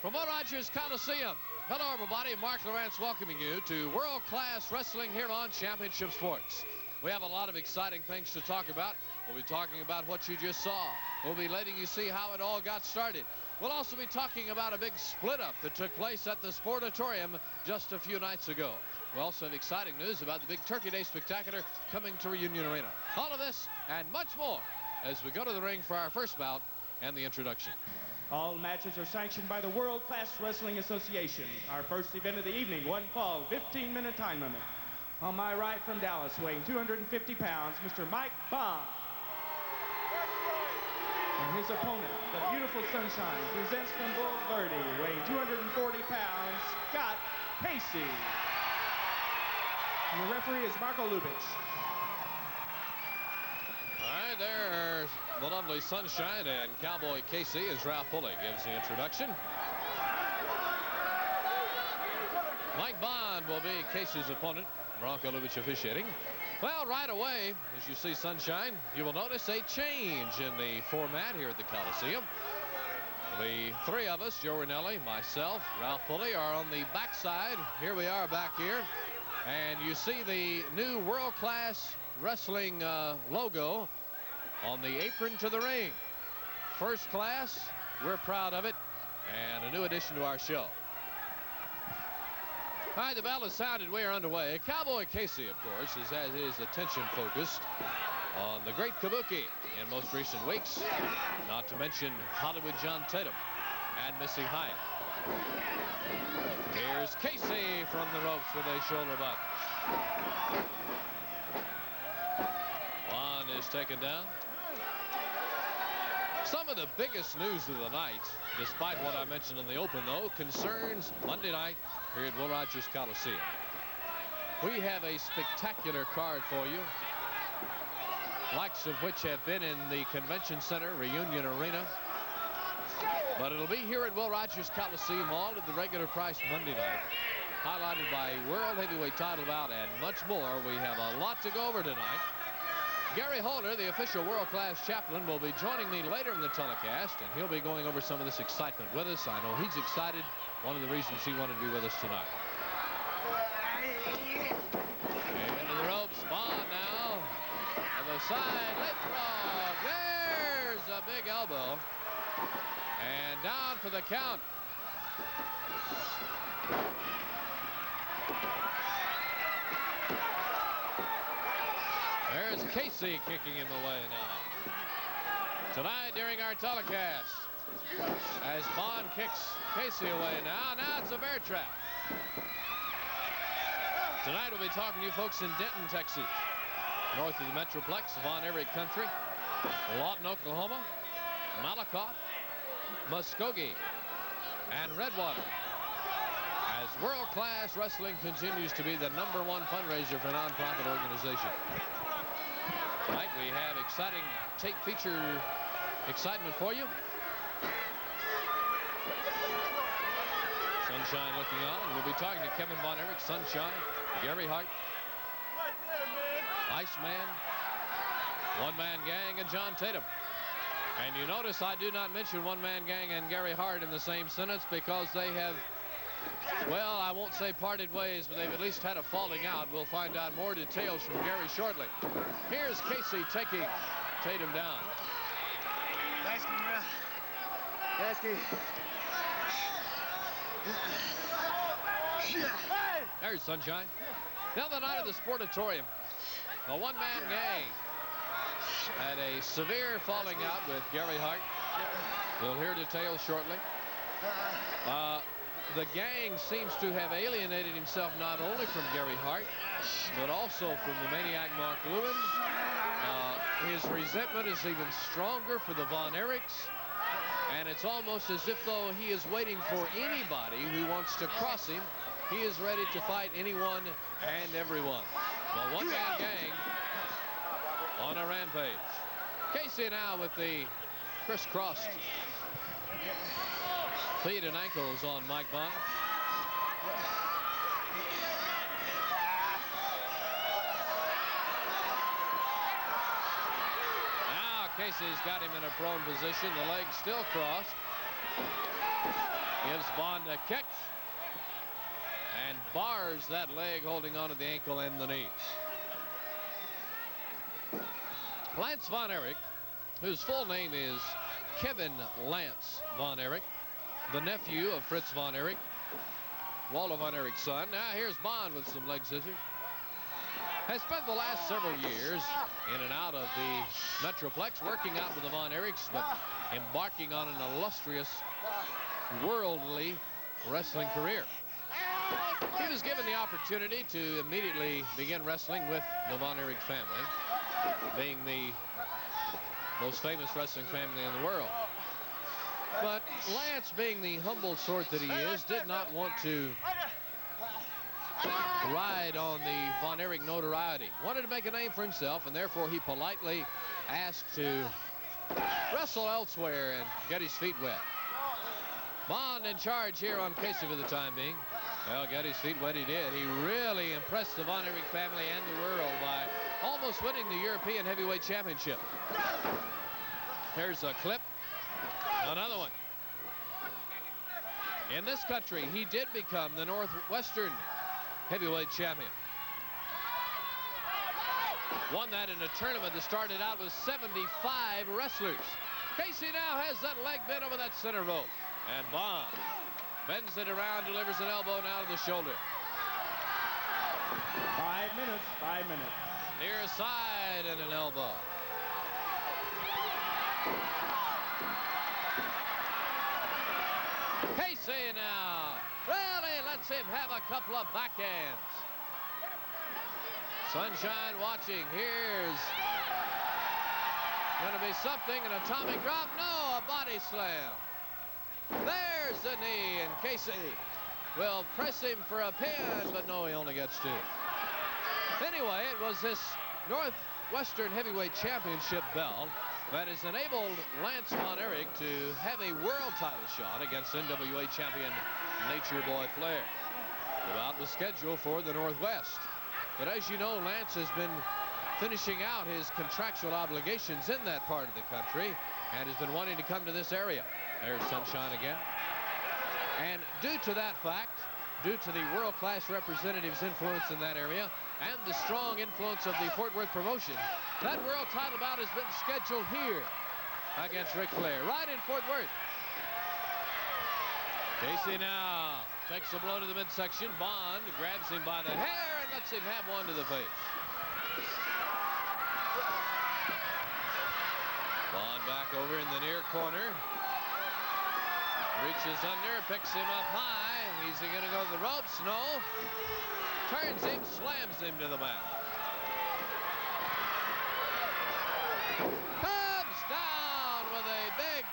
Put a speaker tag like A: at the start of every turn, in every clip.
A: From Will Rogers Coliseum. Hello, everybody. Mark Lawrence welcoming you to world-class wrestling here on Championship Sports. We have a lot of exciting things to talk about. We'll be talking about what you just saw. We'll be letting you see how it all got started. We'll also be talking about a big split-up that took place at the Sportatorium just a few nights ago. We also have exciting news about the big Turkey Day Spectacular coming to Reunion Arena. All of this and much more as we go to the ring for our first bout and the introduction.
B: All matches are sanctioned by the World Class Wrestling Association. Our first event of the evening, one fall, 15-minute time limit. On my right from Dallas, weighing 250 pounds, Mr. Mike Bond. And his opponent, the beautiful Sunshine, presents from Bull Verde, weighing 240 pounds, Scott Casey. And the referee is Marco Lubitsch.
A: All right, there's the lovely Sunshine and Cowboy Casey as Ralph Pulley gives the introduction. Mike Bond will be Casey's opponent. Marco Lubitsch officiating. Well, right away, as you see Sunshine, you will notice a change in the format here at the Coliseum. The three of us, Joe Ranelli, myself, Ralph Pulley, are on the backside. Here we are back here. And you see the new World Class Wrestling logo on the apron to the ring. First class, we're proud of it, and a new addition to our show. All right, the bell has sounded. We are underway. Cowboy Casey, of course, has had his attention focused on the great Kabuki in most recent weeks, not to mention Hollywood John Tatum and Missy Hyatt. Here's Casey from the ropes with a shoulder butt. One is taken down. Some of the biggest news of the night, despite what I mentioned in the open, though, concerns Monday night here at Will Rogers Coliseum. We have a spectacular card for you, likes of which have been in the Convention Center, Reunion Arena. But it'll be here at Will Rogers Coliseum, all at the regular price Monday night, highlighted by World Heavyweight title bout and much more. We have a lot to go over tonight. Gary Holder, the official world-class chaplain, will be joining me later in the telecast, and he'll be going over some of this excitement with us. I know he's excited. One of the reasons he wanted to be with us tonight. Into the ropes, Bond now. On the side, leapfrog. There's a big elbow. And down for the count. There's Casey kicking him away now. Tonight during our telecast, as Bond kicks Casey away now. Now it's a bear trap. Tonight we'll be talking to you folks in Denton, Texas, north of the Metroplex, Von Erich Country, Lawton, Oklahoma, Malakoff, Muskogee, and Redwater, as world-class wrestling continues to be the #1 fundraiser for nonprofit organization. Tonight we have exciting tape feature excitement for you. Sunshine looking on. We'll be talking to Kevin Von Erich, Sunshine, Gary Hart, Iceman, One Man Gang, and John Tatum. And you notice I do not mention One Man Gang and Gary Hart in the same sentence because they have, well, I won't say parted ways, but they've at least had a falling out. We'll find out more details from Gary shortly. Here's Casey taking Tatum down. There's Sunshine. The other night at the Sportatorium, the One Man Gang had a severe falling out with Gary Hart. We'll hear details shortly. The gang seems to have alienated himself not only from Gary Hart, but also from the maniac Mark Lewin. His resentment is even stronger for the Von Erichs. And it's almost as if though he is waiting for anybody who wants to cross him. He is ready to fight anyone and everyone. The One Man Gang on a rampage. Casey now with the crisscrossed feet and ankles on Mike Bond. Now Casey's got him in a prone position. The legs still crossed. Gives Bond a kick. And bars that leg, holding onto the ankle and the knee. Lance Von Erich, whose full name is Kevin Lance Von Erich, the nephew of Fritz Von Erich, Walter Von Erich's son. Now here's Bond with some leg scissors. Has spent the last several years in and out of the Metroplex, working out with the Von Erichs, but embarking on an illustrious, worldly wrestling career. He was given the opportunity to immediately begin wrestling with the Von Erich family, being the most famous wrestling family in the world. But Lance, being the humble sort that he is, did not want to ride on the Von Erich notoriety. Wanted to make a name for himself, and therefore he politely asked to wrestle elsewhere and get his feet wet. Bond in charge here on Casey for the time being. Well, got his feet wet, he did. He really impressed the Von Erich family and the world by almost winning the European Heavyweight Championship. Here's a clip. Another one. In this country, he did become the Northwestern Heavyweight Champion. Won that in a tournament that started out with 75 wrestlers. Casey now has that leg bent over that center rope. And Bond bends it around, delivers an elbow now to the shoulder.
B: 5 minutes, 5 minutes.
A: Near side and an elbow. Casey now really lets him have a couple of backhands. Sunshine watching. Here's going to be something, an atomic drop. No, a body slam. There's the knee, and Casey will press him for a pin, but no, he only gets two. Anyway, it was this Northwestern Heavyweight Championship belt that has enabled Lance Von Erich to have a world title shot against NWA champion Nature Boy Flair. The bout was scheduled for the Northwest. But as you know, Lance has been finishing out his contractual obligations in that part of the country and has been wanting to come to this area. There's Sunshine again. And due to that fact, due to the world-class representative's influence in that area and the strong influence of the Fort Worth promotion, that world title bout has been scheduled here against Ric Flair, right in Fort Worth. Casey now takes a blow to the midsection. Bond grabs him by the hair and lets him have one to the face. Bond back over in the near corner. Reaches under, picks him up high. Is he going to go to the ropes? No. Turns him, slams him to the mat. Comes down with a big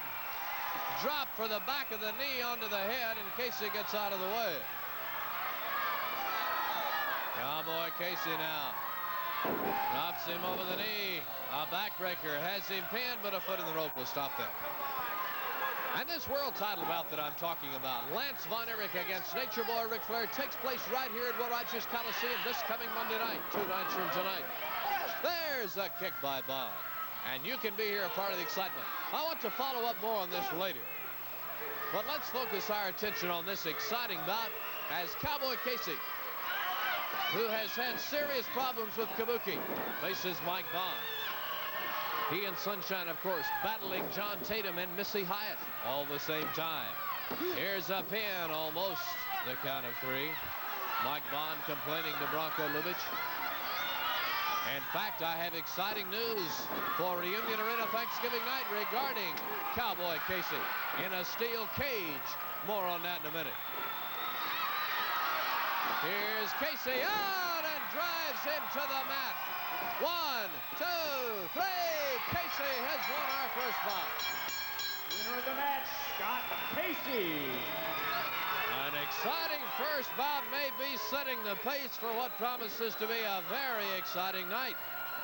A: drop for the back of the knee onto the head, and Casey gets out of the way. Cowboy Casey now drops him over the knee. A backbreaker has him pinned, but a foot in the rope will stop that. And this world title bout that I'm talking about, Lance Von Erich against Nature Boy Ric Flair, takes place right here at Will Rogers Coliseum this coming Monday night, 2 nights from tonight. There's a kick by Bond. And you can be here a part of the excitement. I want to follow up more on this later. But let's focus our attention on this exciting bout as Cowboy Casey, who has had serious problems with Kabuki, faces Mike Bond. He and Sunshine, of course, battling John Tatum and Missy Hyatt all the same time. Here's a pin, almost the count of 3. Mike Bond complaining to Bronco Lubitsch. In fact, I have exciting news for Reunion Arena Thanksgiving night regarding Cowboy Casey in a steel cage. More on that in a minute. Here's Casey out and drives him to the mat. 1, 2, 3. Casey has won our first bout.
B: Winner of the match, Scott Casey.
A: An exciting first bout may be setting the pace for what promises to be a very exciting night.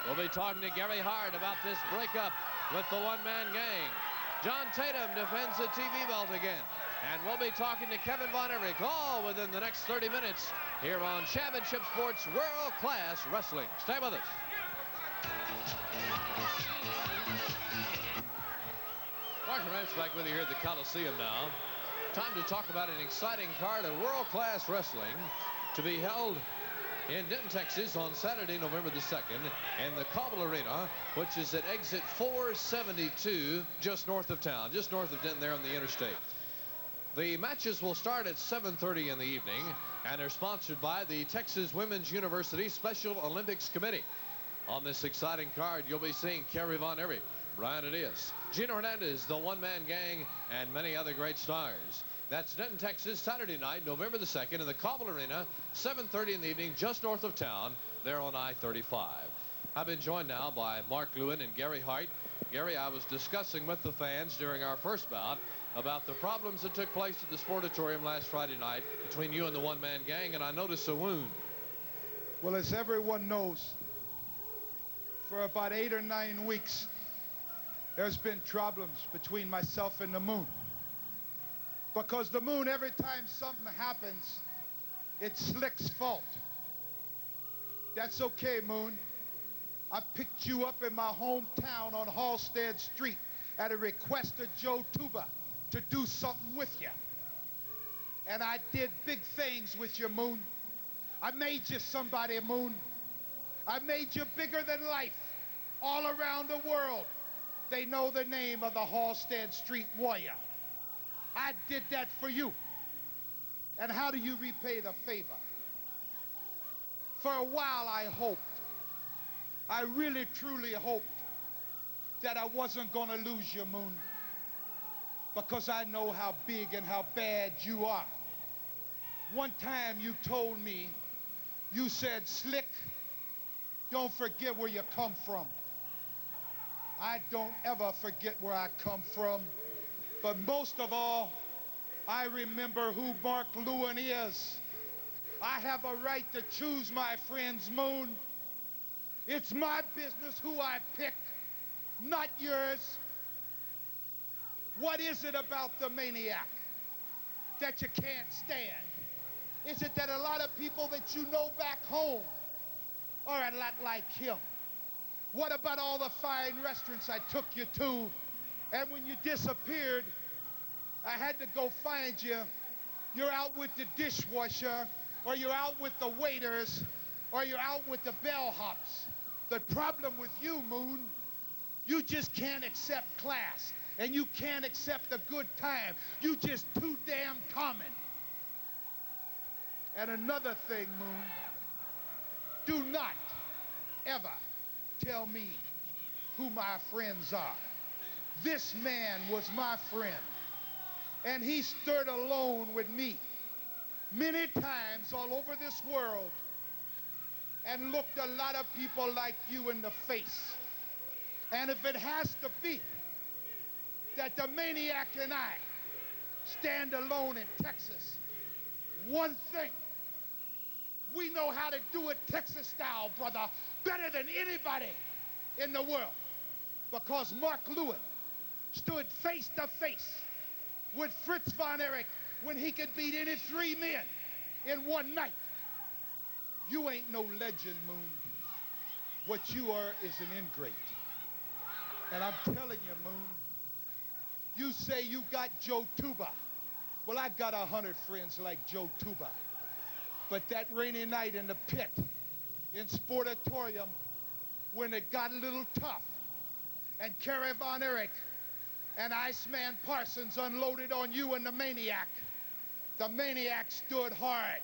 A: We'll be talking to Gary Hart about this breakup with the one-man gang. John Tatum defends the TV belt again. And we'll be talking to Kevin Von Erich all within the next 30 minutes here on Championship Sports World Class Wrestling. Stay with us. Mark Ramirez back with you here at the Coliseum now. time to talk about an exciting card of world-class wrestling to be held in Denton, Texas on Saturday, November the 2nd in the Cobble Arena, which is at exit 472 just north of town, just north of Denton there on the interstate. The matches will start at 7:30 in the evening, and they're sponsored by the Texas Women's University Special Olympics Committee. On this exciting card, you'll be seeing Kerry Von Erich, Brian Diaz, Gino Hernandez, the One-Man Gang, and many other great stars. That's Denton, Texas, Saturday night, November the 2nd, in the Cobble Arena, 7:30 in the evening, just north of town, there on I-35. I've been joined now by Mark Lewin and Gary Hart. Gary, I was discussing with the fans during our first bout about the problems that took place at the Sportatorium last Friday night between you and the One-Man Gang, and I noticed a wound.
C: Well, as everyone knows, for about 8 or 9 weeks, there's been problems between myself and the Moon. Because the Moon, every time something happens, it's Slick's fault. That's okay, Moon. I picked you up in my hometown on Halstead Street at a request of Joe Tuba to do something with you. And I did big things with you, Moon. I made you somebody, Moon. I made you bigger than life. All around the world, they know the name of the Halstead Street Warrior. I did that for you. And how do you repay the favor? For a while, I really, truly hoped that I wasn't going to lose you, Moon, because I know how big and how bad you are. One time you told me, you said, Slick, don't forget where you come from. I don't ever forget where I come from. But most of all, I remember who Mark Lewin is. I have a right to choose my friends, Moon. It's my business who I pick, not yours. What is it about the Maniac that you can't stand? Is it that a lot of people that you know back home are a lot like him? What about all the fine restaurants I took you to? And when you disappeared, I had to go find you. You're out with the dishwasher, or you're out with the waiters, or you're out with the bellhops. The problem with you, Moon, you just can't accept class, and you can't accept a good time. You just too damn common. And another thing, Moon, do not ever tell me who my friends are. This man was my friend, and he stood alone with me many times all over this world and looked a lot of people like you in the face. And if it has to be that the Maniac and I stand alone in Texas, one thing, we know how to do it Texas style, brother, better than anybody in the world. Because Mark Lewin stood face to face with Fritz Von Erich when he could beat any 3 men in one night. You ain't no legend, Moon. What you are is an ingrate. And I'm telling you, Moon, you say you got Joe Tuba. Well, I got 100 friends like Joe Tuba. But that rainy night in the pit, in Sportatorium, when it got a little tough, and Kerry Von Erich and Iceman Parsons unloaded on you and the Maniac stood hard.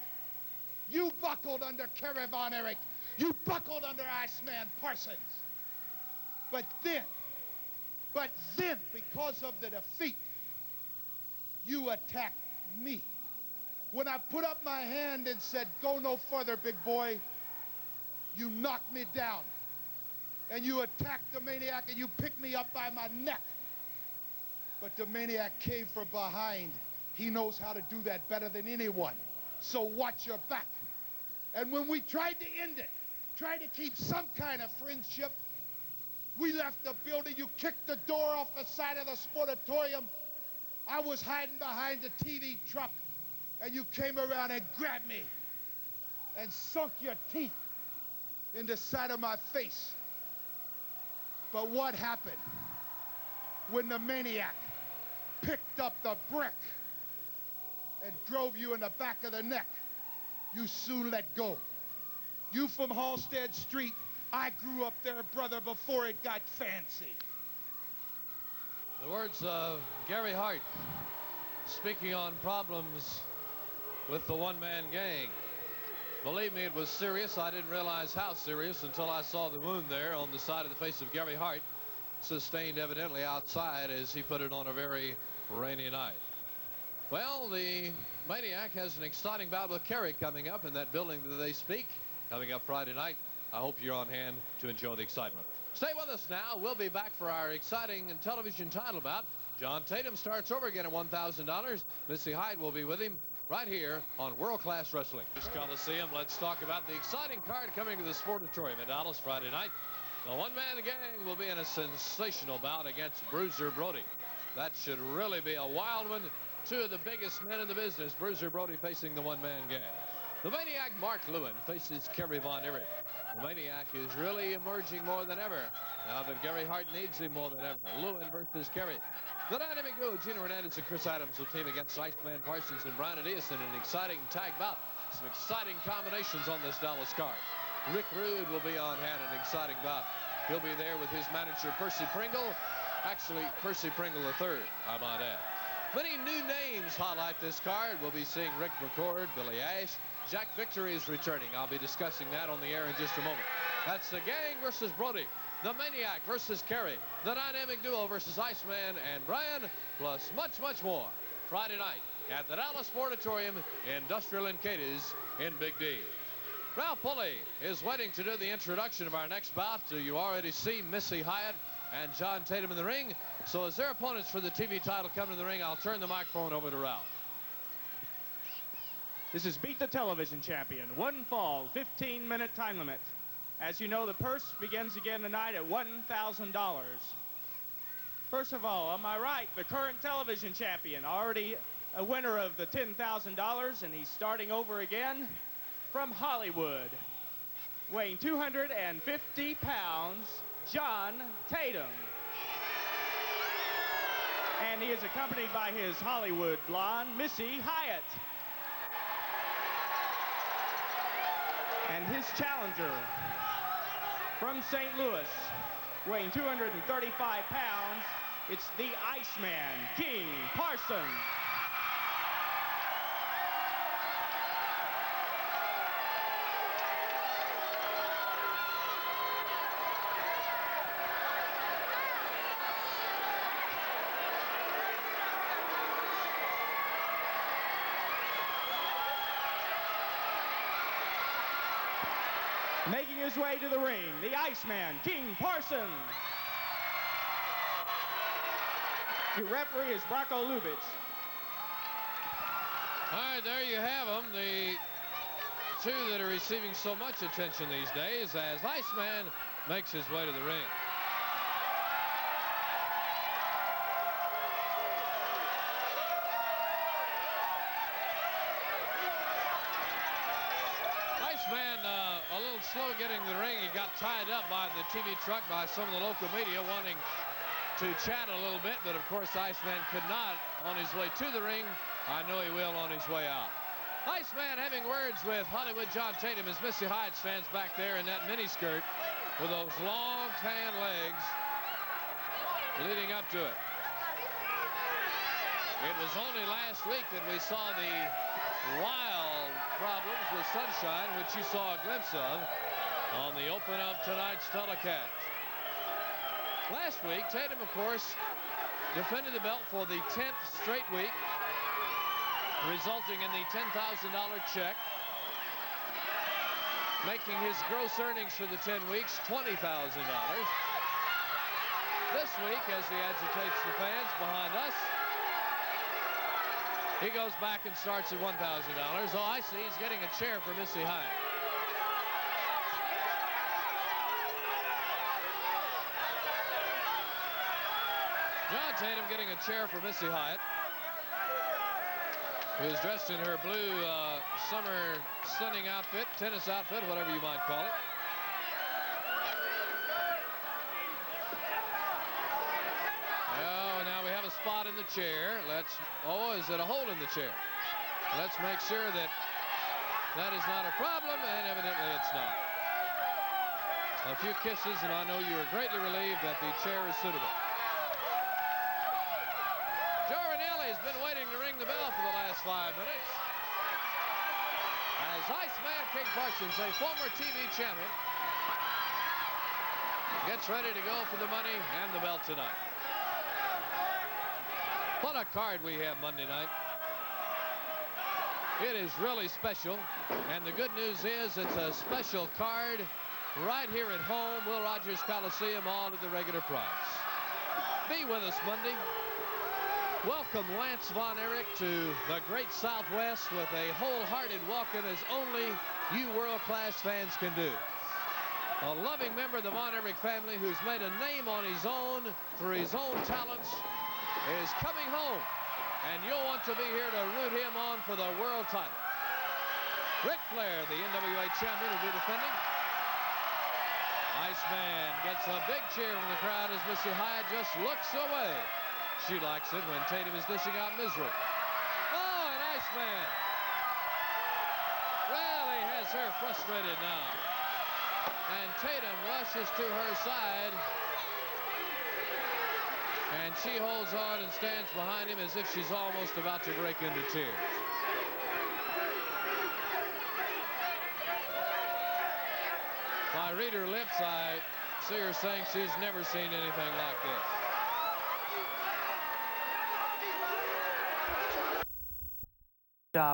C: You buckled under Kerry Von Erich. You buckled under Iceman Parsons. But then, because of the defeat, you attacked me. When I put up my hand and said, go no further, big boy, you knocked me down. And you attacked the Maniac and you picked me up by my neck. But the Maniac came from behind. He knows how to do that better than anyone. So watch your back. And when we tried to end it, tried to keep some kind of friendship, we left the building. You kicked the door off the side of the Sportatorium. I was hiding behind the TV truck. And you came around and grabbed me and sunk your teeth in the side of my face. But what happened when the Maniac picked up the brick and drove you in the back of the neck, you soon let go. You from Halstead Street, I grew up there, brother, before it got fancy.
A: The words of Gary Hart speaking on problems with the one-man gang. Believe me, it was serious. I didn't realize how serious until I saw the wound there on the side of the face of Gary Hart, sustained evidently outside, as he put it, on a very rainy night. Well, the Maniac has an exciting bout with Kerry coming up in that building that they speak, coming up Friday night. I hope you're on hand to enjoy the excitement. Stay with us now. We'll be back for our exciting television title bout. John Tatum starts over again at $1,000. Missy Hyatt will be with him right here on World Class Wrestling. This Coliseum, let's talk about the exciting card coming to the Sportatorium in Dallas Friday night. The one-man gang will be in a sensational bout against Bruiser Brody. That should really be a wild one. Two of the biggest men in the business, Bruiser Brody facing the one-man gang. The Maniac, Mark Lewin, faces Kerry Von Erich. The Maniac is really emerging more than ever now that Gary Hart needs him more than ever. Lewin versus Kerry. The Dynamic Duo, Gino Hernandez and Chris Adams, will team against Iceman Parsons and Brian Adias in an exciting tag bout. Some exciting combinations on this Dallas card. Rick Rude will be on hand in an exciting bout. He'll be there with his manager, Percy Pringle. Actually, Percy Pringle III, I might add. Many new names highlight this card. We'll be seeing Rick McCord, Billy Ash. Jack Victory is returning. I'll be discussing that on the air in just a moment. That's the gang versus Brody. The Maniac versus Kerry. The Dynamic Duo versus Iceman and Brian, plus much, much more. Friday night at the Dallas Sportatorium, Industrial in Cadiz in Big D. Ralph Pulley is waiting to do the introduction of our next bout. You already see Missy Hyatt and John Tatum in the ring. So as their opponents for the TV title come to the ring, I'll turn the microphone over to Ralph.
B: This is Beat the Television Champion. One fall, 15-minute time limit. As you know, the purse begins again tonight at $1,000. First of all, on my right, the current television champion, already a winner of the $10,000, and he's starting over again from Hollywood. Weighing 250 pounds, John Tatum. And he is accompanied by his Hollywood blonde, Missy Hyatt. And his challenger from St. Louis, weighing 235 pounds, it's the Iceman, King Parsons. Making his way to the ring, the Iceman, King Parsons. Your referee is Bracco Lubitsch.
A: All right, there you have them. The two that are receiving so much attention these days as Iceman makes his way to the ring. Iceman, a little slow getting to the ring. He got tied up by the TV truck by some of the local media wanting to chat a little bit, but of course Iceman could not on his way to the ring. I know he will on his way out. Iceman having words with Hollywood John Tatum as Missy Hyatt stands back there in that miniskirt with those long tan legs leading up to it. It was only last week that we saw the wild problems with Sunshine, which you saw a glimpse of on the open of tonight's telecast. Last week, Tatum, of course, defended the belt for the 10th straight week, resulting in the $10,000 check, making his gross earnings for the 10 weeks $20,000. This week, as he agitates the fans behind us, he goes back and starts at $1,000. Oh, I see. He's getting a chair for Missy Hyatt. John Tatum getting a chair for Missy Hyatt, who is dressed in her blue summer stunning outfit, tennis outfit, whatever you might call it. Oh, now we have a spot in the chair. Oh, is it a hole in the chair? Let's make sure that that is not a problem, and evidently it's not. A few kisses, and I know you are greatly relieved that the chair is suitable. Joe Ranelli's been waiting to ring the bell for the last 5 minutes. As Iceman King Parsons, a former TV champion, gets ready to go for the money and the belt tonight. What a card we have Monday night. It is really special, and the good news is it's a special card right here at home, Will Rogers Coliseum, all at the regular price. Be with us Monday. Welcome Lance Von Erich to the great Southwest with a wholehearted welcome as only you world-class fans can do. A loving member of the Von Erich family who's made a name on his own through his own talents is coming home, and you'll want to be here to root him on for the world title. Ric Flair, the NWA champion, will be defending. Iceman gets a big cheer from the crowd as Missy Hyatt just looks away. She likes it when Tatum is dishing out misery. Oh, and Iceman really has her frustrated now. And Tatum rushes to her side. And she holds on and stands behind him as if she's almost about to break into tears. If I read her lips, I see her saying she's never seen anything like this.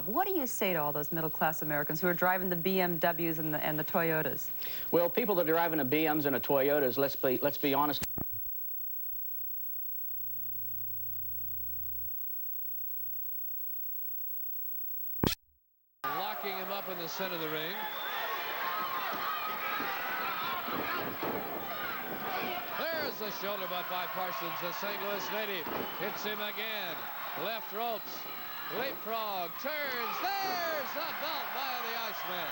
D: What do you say to all those middle-class Americans who are driving the BMWs and the Toyotas?
E: Well, people that are driving the BMs and the Toyotas, let's be honest.
A: Locking him up in the center of the ring. There's a shoulder butt by Parsons. The St. Louis native hits him again. Left ropes. Leapfrog. Turns. There's a belt by the Iceman.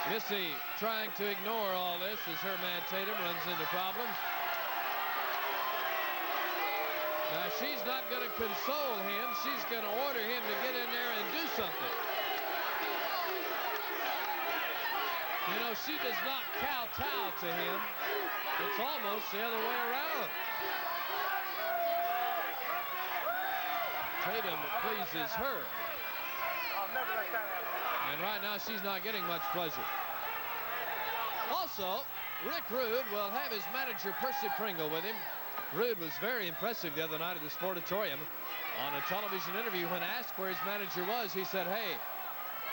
A: Missy trying to ignore all this as her man Tatum runs into problems. Now, she's not going to console him. She's going to order him to get in there and do something. You know, she does not kowtow to him. It's almost the other way around. Tatum pleases her. And right now, she's not getting much pleasure. Also, Rick Rude will have his manager, Percy Pringle, with him. Rude was very impressive the other night at the Sportatorium. On a television interview, when asked where his manager was, he said, "Hey,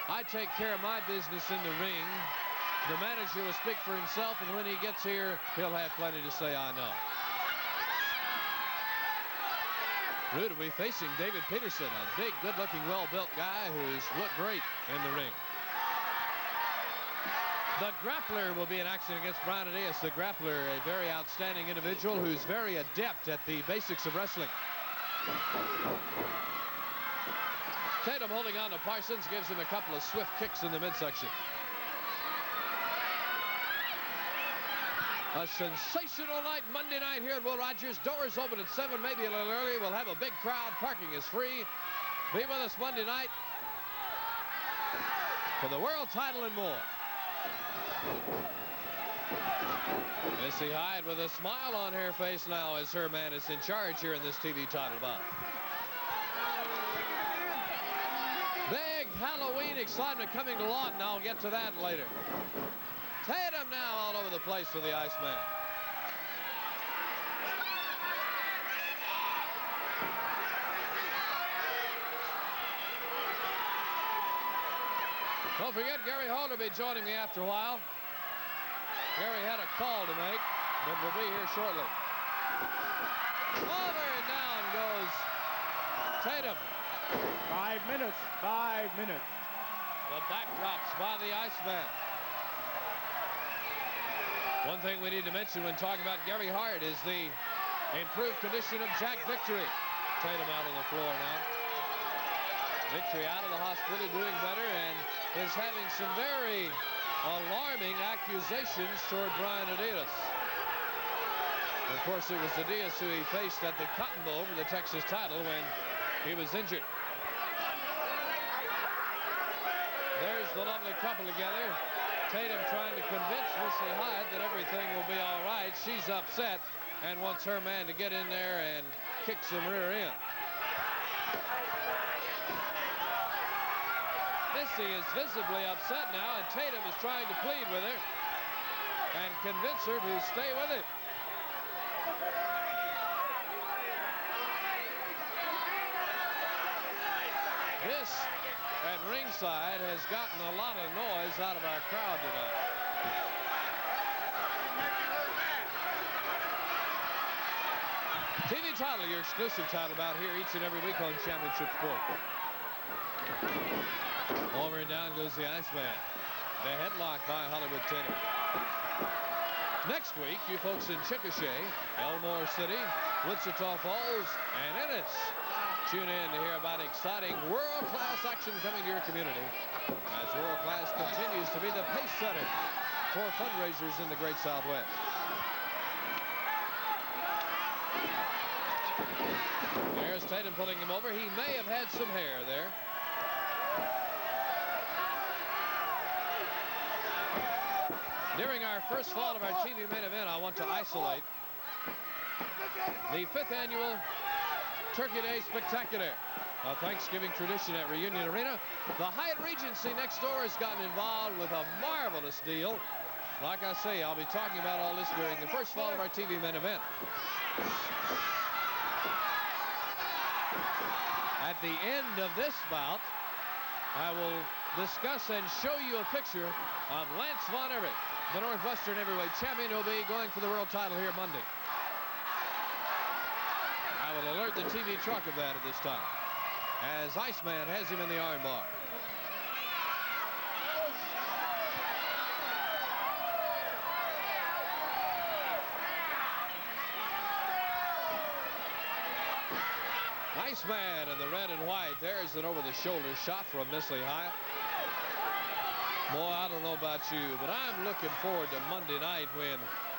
A: I take care of my business in the ring. The manager will speak for himself, and when he gets here, he'll have plenty to say, I know." Rude will be facing David Peterson, a big, good-looking, well-built guy who's looked great in the ring. The Grappler will be in action against Brian Adias. The Grappler, a very outstanding individual who's very adept at the basics of wrestling. Tatum holding on to Parsons, gives him a couple of swift kicks in the midsection. A sensational night Monday night here at Will Rogers. Doors open at 7, maybe a little early. We'll have a big crowd. Parking is free. Be with us Monday night for the world title and more. Missy Hyatt with a smile on her face now as her man is in charge here in this TV title bout. Big Halloween excitement coming to Lawton. I'll get to that later. Tatum now all over the place for the Iceman. Don't forget, Gary Holder will be joining me after a while. Gary had a call to make, but will be here shortly. Over and down goes Tatum.
B: 5 minutes. 5 minutes.
A: The backdrops by the Iceman. One thing we need to mention when talking about Gary Hart is the improved condition of Jack Victory. Tatum out on the floor now. Victory out of the hospital, doing better, and is having some very alarming accusations toward Brian Adias. Of course, it was the Diaz who he faced at the Cotton Bowl for the Texas title when he was injured. There's the lovely couple together. Tatum trying to convince Missy Hyatt that everything will be all right. She's upset and wants her man to get in there and kick some rear end. Missy is visibly upset now, and Tatum is trying to plead with her and convince her to stay with it. This at ringside has gotten a lot of noise out of our crowd tonight. TV title, your exclusive title bout here each and every week on Championship Sport. Over and down goes the Iceman. The headlock by Hollywood Tatum. Next week, you folks in Chickasha, Elmore City, Wichita Falls, and Ennis. Tune in to hear about exciting world-class action coming to your community as world-class continues to be the pace setter for fundraisers in the Great Southwest. There's Tatum pulling him over. He may have had some hair there. During our first fall of our TV main event, I want to isolate the 5th annual Turkey Day Spectacular, a Thanksgiving tradition at Reunion Arena. The Hyatt Regency next door has gotten involved with a marvelous deal. Like I say, I'll be talking about all this during the first fall of our TV main event. At the end of this bout, I will discuss and show you a picture of Lance Von Erich, the Northwestern heavyweight champion, who will be going for the world title here Monday. I will alert the TV truck of that at this time, as Iceman has him in the iron bar. Iceman in the red and white. There's an over-the-shoulder shot from Missy Hyatt. Boy, I don't know about you, but I'm looking forward to Monday night when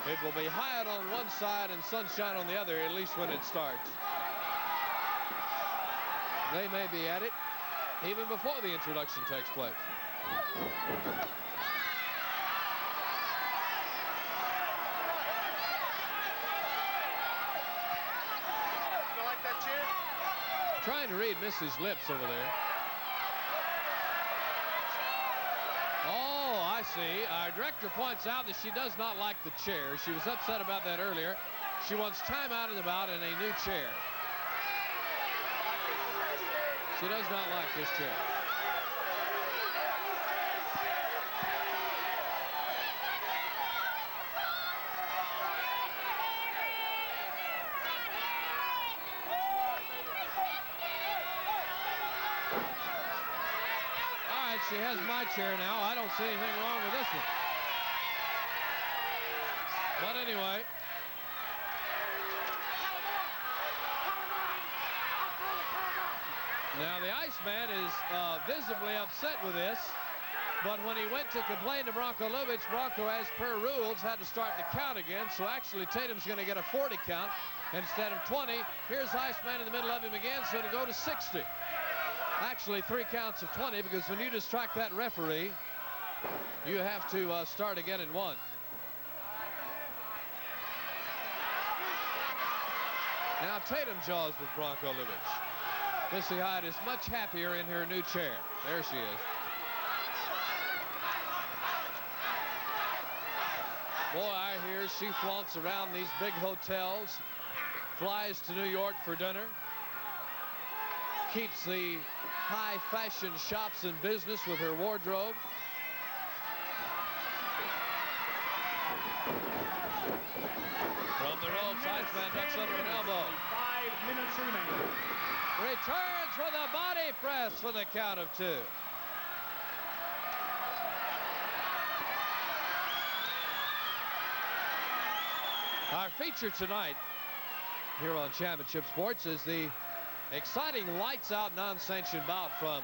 A: it will be Hyatt on one side and Sunshine on the other, at least when it starts. They may be at it even before the introduction takes place. Trying to read Missy's lips over there. Oh, I see. Our director points out that she does not like the chair. She was upset about that earlier. She wants time out and about in a new chair. She does not like this chair. She has my chair now. I don't see anything wrong with this one. But anyway. Now the Iceman is visibly upset with this. But when he went to complain to Bronco Lubitsch, Bronco, as per rules, had to start the count again. So actually Tatum's going to get a 40 count instead of 20. Here's Iceman in the middle of him again, so to go to 60. Actually, 3 counts of 20, because when you distract that referee, you have to start again in 1. Now Tatum jaws with Bronco Lubitsch. Missy Hyatt is much happier in her new chair. There she is. Boy, I hear she flaunts around these big hotels, flies to New York for dinner, keeps the high fashion shops in business with her wardrobe. From the ropes, Iceman ducks under an elbow.
B: 5 minutes remaining.
A: Returns for the body press for the count of 2. Our feature tonight here on Championship Sports is the exciting lights out non-sanctioned bout from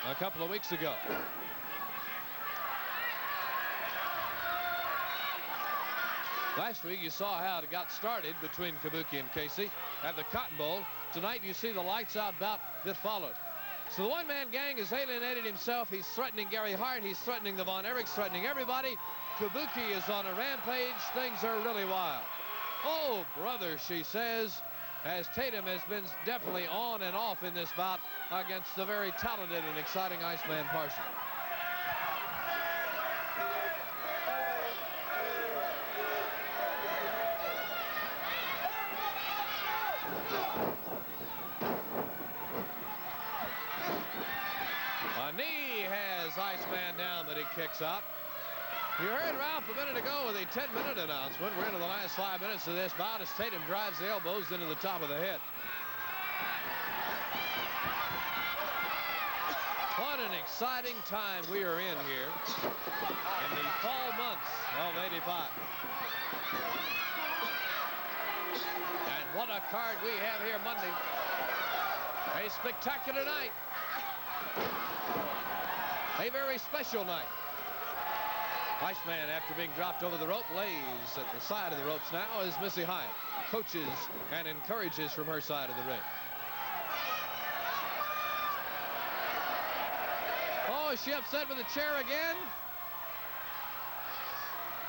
A: a couple of weeks ago. Last week you saw how it got started between Kabuki and Casey at the Cotton Bowl. Tonight you see the lights out bout that followed. So the one-man gang has alienated himself. He's threatening Gary Hart. He's threatening the Von Erichs, threatening everybody. Kabuki is on a rampage. Things are really wild. Oh, brother, she says, as Tatum has been definitely on and off in this bout against the very talented and exciting Iceman Parsons. A knee has Iceman down, but he kicks out. You heard Ralph a minute ago with a 10-minute announcement. We're into the last 5 minutes of this bout as Tatum drives the elbows into the top of the head. What an exciting time we are in here in the fall months of '85. And what a card we have here Monday. A spectacular night. A very special night. Iceman, after being dropped over the rope, lays at the side of the ropes now as Missy Hyatt coaches and encourages from her side of the ring. Oh, is she upset with the chair again?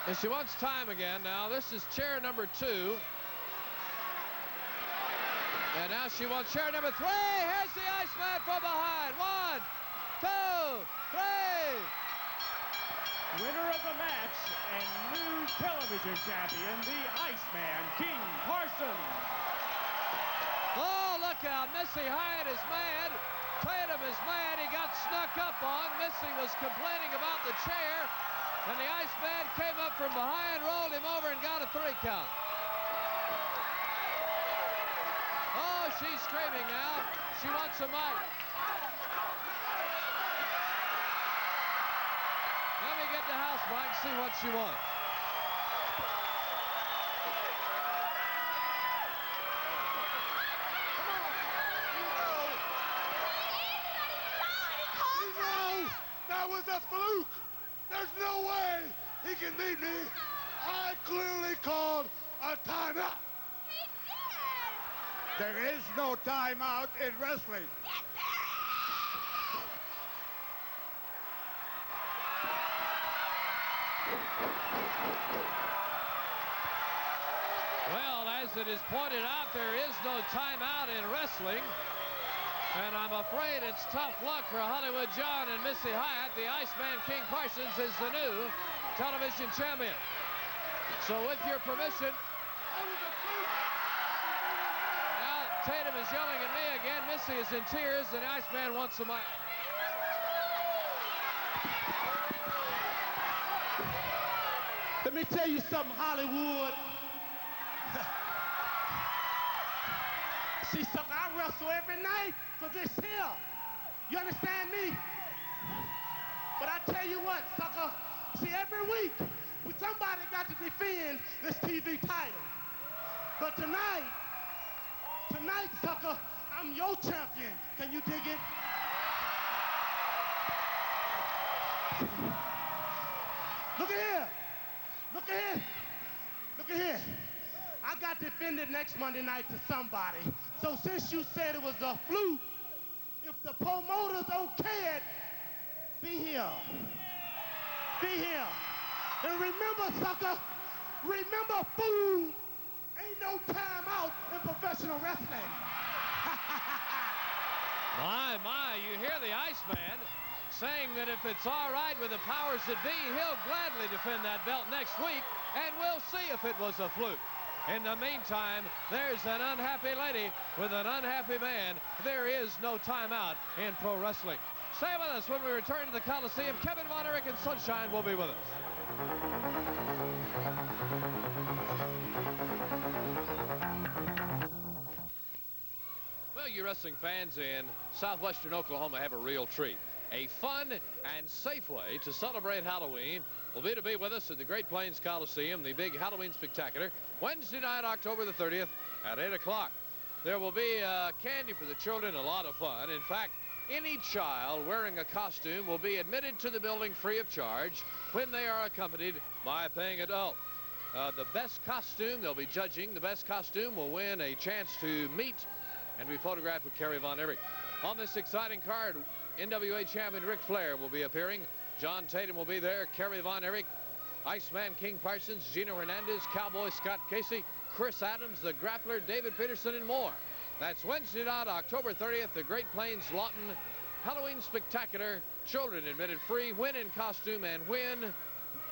A: And she wants time again now. This is chair number 2. And now she wants chair number 3. Here's the Iceman from behind. 1, 2, 3.
B: Winner of the match and new television champion, the Iceman, King Parsons.
A: Oh, look out. Missy Hyatt is mad. Tatum is mad. He got snuck up on. Missy was complaining about the chair. And the Iceman came up from behind, rolled him over, and got a 3 count. Oh, she's screaming now. She wants a mic. Let me get the house mic and see what she wants.
F: That was a fluke. There's no way he can beat me. I clearly called a timeout.
G: He did.
F: There is no timeout in wrestling.
G: Yes, there is.
A: Well, as it is pointed out, there is no timeout in wrestling. And I'm afraid it's tough luck for Hollywood John and Missy Hyatt. The Iceman King Parsons is the new television champion. So with your permission, now Tatum is yelling at me again. Missy is in tears, and the Iceman wants the mic.
F: Let me tell you something, Hollywood. See, sucker, I wrestle every night for this here. You understand me? But I tell you what, sucker. See, every week, somebody got to defend this TV title. But tonight, sucker, I'm your champion. Can you dig it? Look at here. Look at here. Look at here. I got defended next Monday night to somebody. So since you said it was a fluke, if the promoters okay it, be here. Be here. And remember, sucker, remember, fool, ain't no time out in professional wrestling.
A: My, you hear the Iceman saying that if it's all right with the powers that be, he'll gladly defend that belt next week, and we'll see if it was a fluke. In the meantime, there's an unhappy lady with an unhappy man. There is no timeout in pro wrestling. Stay with us when we return to the Coliseum. Kevin Von Erich and Sunshine will be with us. Well, you wrestling fans in southwestern Oklahoma have a real treat. A fun and safe way to celebrate Halloween will be to be with us at the Great Plains Coliseum, the big Halloween Spectacular, Wednesday night, October the 30th at 8 o'clock. There will be candy for the children, a lot of fun. In fact, any child wearing a costume will be admitted to the building free of charge when they are accompanied by a paying adult. the best costume, they'll be judging. The best costume will win a chance to meet and be photographed with Kerry Von Erich. On this exciting card, NWA champion Ric Flair will be appearing. John Tatum will be there. Kerry Von Erich, Iceman King Parsons, Gino Hernandez, Cowboy Scott Casey, Chris Adams, the Grappler, David Peterson, and more. That's Wednesday night, October 30th, the Great Plains Lawton Halloween Spectacular. Children admitted free, win in costume, and win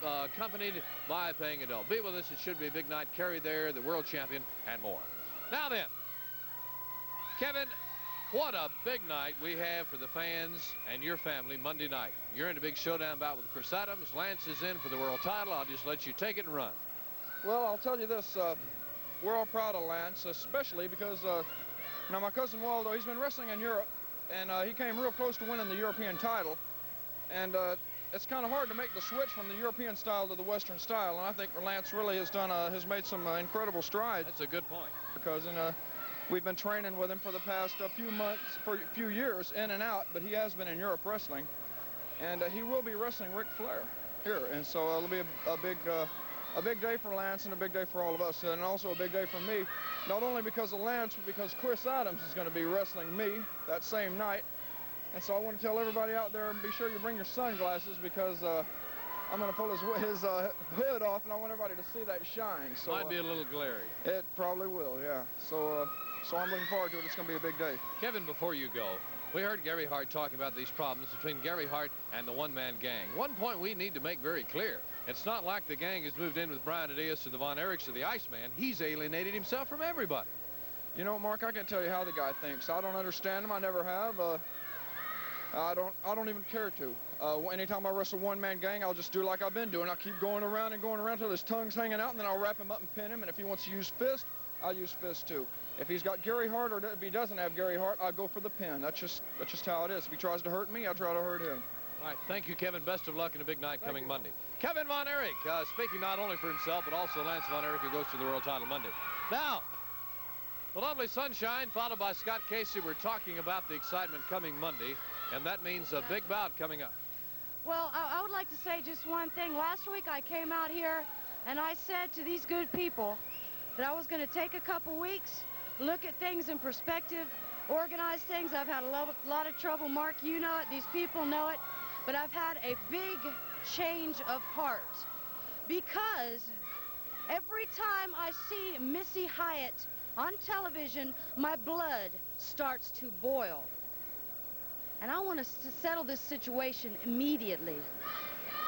A: accompanied by a paying adult. Be with us. It should be a big night. Kerry there, the world champion, and more. Now then, Kevin, what a big night we have for the fans and your family Monday night. You're in a big showdown bout with Chris Adams. Lance is in for the world title. I'll just let you take it and run.
H: Well, I'll tell you this. We're all proud of Lance, especially because now my cousin Waldo, he's been wrestling in Europe, and he came real close to winning the European title. And it's kind of hard to make the switch from the European style to the Western style, and I think Lance really has made some incredible strides.
A: That's a good point.
H: Because we've been training with him for the past few months, for a few years, in and out, but he has been in Europe wrestling, and he will be wrestling Ric Flair here, and so it'll be a big day for Lance and a big day for all of us, and also a big day for me, not only because of Lance, but because Chris Adams is going to be wrestling me that same night. And so I want to tell everybody out there, be sure you bring your sunglasses, because I'm going to pull his hood off, and I want everybody to see that shine. So
A: might be a little glary.
H: It probably will, yeah. So I'm looking forward to it. It's going to be a big day.
A: Kevin, before you go, we heard Gary Hart talking about these problems between Gary Hart and the one-man gang. One point we need to make very clear. It's not like the gang has moved in with Brian Adias or the Von Erichs or the Iceman. He's alienated himself from everybody.
H: You know, Mark, I can't tell you how the guy thinks. I don't understand him. I never have. I don't even care to. Anytime I wrestle one-man gang, I'll just do like I've been doing. I'll keep going around until his tongue's hanging out, and then I'll wrap him up and pin him. And if he wants to use fist, I'll use fist too. If he's got Gary Hart, or if he doesn't have Gary Hart, I'll go for the pin. That's just how it is. If he tries to hurt me, I try to hurt him.
A: All right, thank you, Kevin. Best of luck in a big night coming Monday. Kevin Von Erich, speaking not only for himself, but also Lance Von Erich, who goes to the world title Monday. Now, the lovely sunshine, followed by Scott Casey. We're talking about the excitement coming Monday, and that means a big bout coming up.
I: Well, I would like to say just one thing. Last week I came out here and I said to these good people that I was going to take a couple weeks, look at things in perspective, organize things. I've had a lot of trouble. Mark, you know it. These people know it. But I've had a big change of heart, because every time I see Missy Hyatt on television, my blood starts to boil. And I want to settle this situation immediately.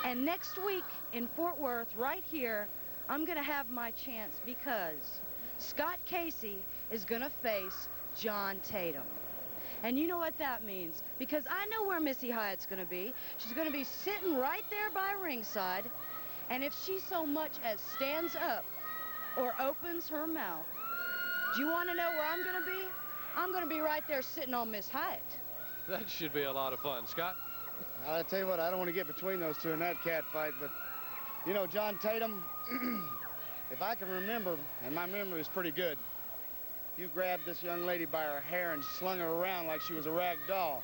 I: And next week in Fort Worth, right here, I'm going to have my chance, because Scott Casey is going to face John Tatum. And you know what that means, because I know where Missy Hyatt's going to be. She's going to be sitting right there by ringside. And if she so much as stands up or opens her mouth, do you want to know where I'm going to be? I'm going to be right there sitting on Miss Hyatt.
A: That should be a lot of fun. Scott?
J: I'll tell you what, I don't want to get between those two in that cat fight, but, you know, John Tatum, if I can remember, and my memory is pretty good, you grabbed this young lady by her hair and slung her around like she was a rag doll.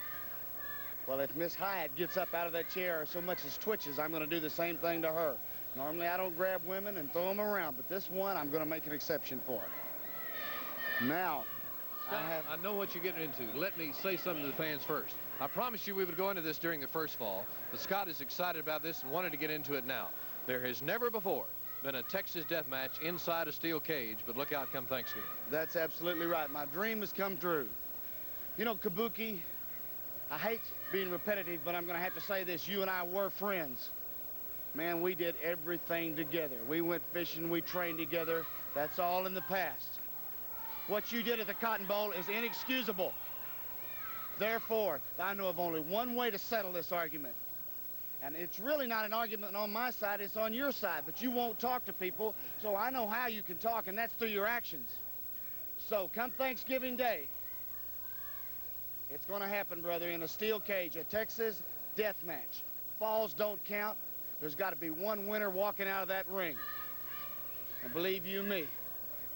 J: Well, if Miss Hyatt gets up out of that chair or so much as twitches, I'm going to do the same thing to her. Normally, I don't grab women and throw them around, but this one, I'm going to make an exception for. Now,
A: Scott, I know what you're getting into. Let me say something to the fans first. I promised you we would go into this during the first fall, but Scott is excited about this and wanted to get into it now. There has never before been a Texas death match inside a steel cage, but look out come Thanksgiving.
J: That's absolutely right. My dream has come true. You know, Kabuki, I hate being repetitive, but I'm going to have to say this. You and I were friends. Man, we did everything together. We went fishing, we trained together. That's all in the past. What you did at the Cotton Bowl is inexcusable. Therefore, I know of only one way to settle this argument. And it's really not an argument on my side, it's on your side. But you won't talk to people, so I know how you can talk, and that's through your actions. So come Thanksgiving Day, it's going to happen, brother, in a steel cage, a Texas death match. Falls don't count. There's got to be one winner walking out of that ring. And believe you me,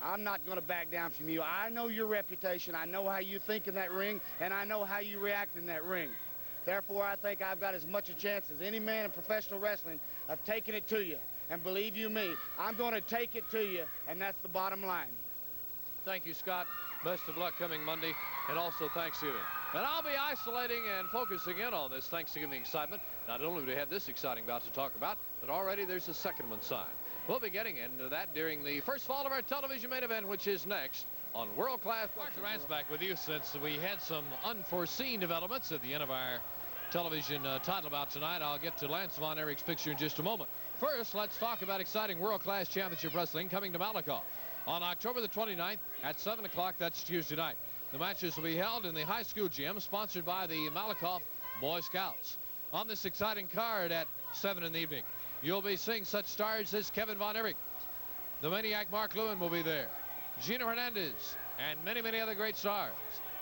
J: I'm not going to back down from you. I know your reputation. I know how you think in that ring, and I know how you react in that ring. Therefore, I think I've got as much a chance as any man in professional wrestling of taking it to you. And believe you me, I'm going to take it to you, and that's the bottom line.
A: Thank you, Scott. Best of luck coming Monday and also Thanksgiving. And I'll be isolating and focusing in on this Thanksgiving excitement. Not only do we have this exciting bout to talk about, but already there's a second one signed. We'll be getting into that during the first fall of our television main event, which is next on World Class. Mark Durant's back with you since we had some unforeseen developments at the end of our television title bout tonight. I'll get to Lance Von Erich's picture in just a moment. First, let's talk about exciting World Class Championship Wrestling coming to Malakoff on October the 29th at 7 o'clock. That's Tuesday night. The matches will be held in the high school gym, sponsored by the Malakoff Boy Scouts. On this exciting card at 7 in the evening, you'll be seeing such stars as Kevin Von Erich. The Maniac Mark Lewin will be there. Gina Hernandez and many, many other great stars.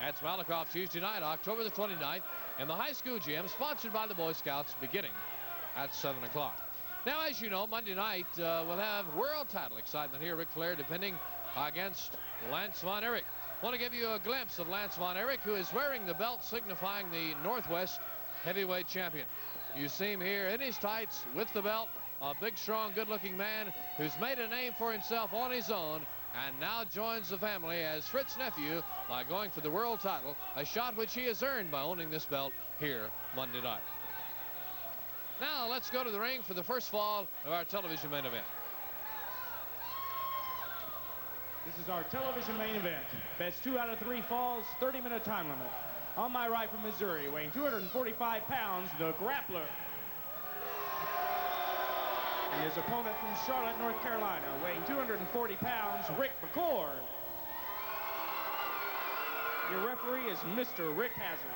A: That's Malakoff Tuesday night, October the 29th, in the high school gym, sponsored by the Boy Scouts, beginning at 7 o'clock. Now, as you know, Monday night we'll have world title excitement here. Ric Flair defending against Lance Von Erich. Want to give you a glimpse of Lance Von Erich, who is wearing the belt signifying the Northwest heavyweight champion. You see him here in his tights with the belt, a big, strong, good-looking man who's made a name for himself on his own and now joins the family as Fritz's nephew by going for the world title, a shot which he has earned by owning this belt here Monday night. Now let's go to the ring for the first fall of our television main event.
B: This is our television main event. Best 2 out of 3 falls, 30-minute time limit. On my right from Missouri, weighing 245 pounds, the Grappler. And his opponent from Charlotte, North Carolina, weighing 240 pounds, Rick McCord. Your referee is Mr. Rick Hazard.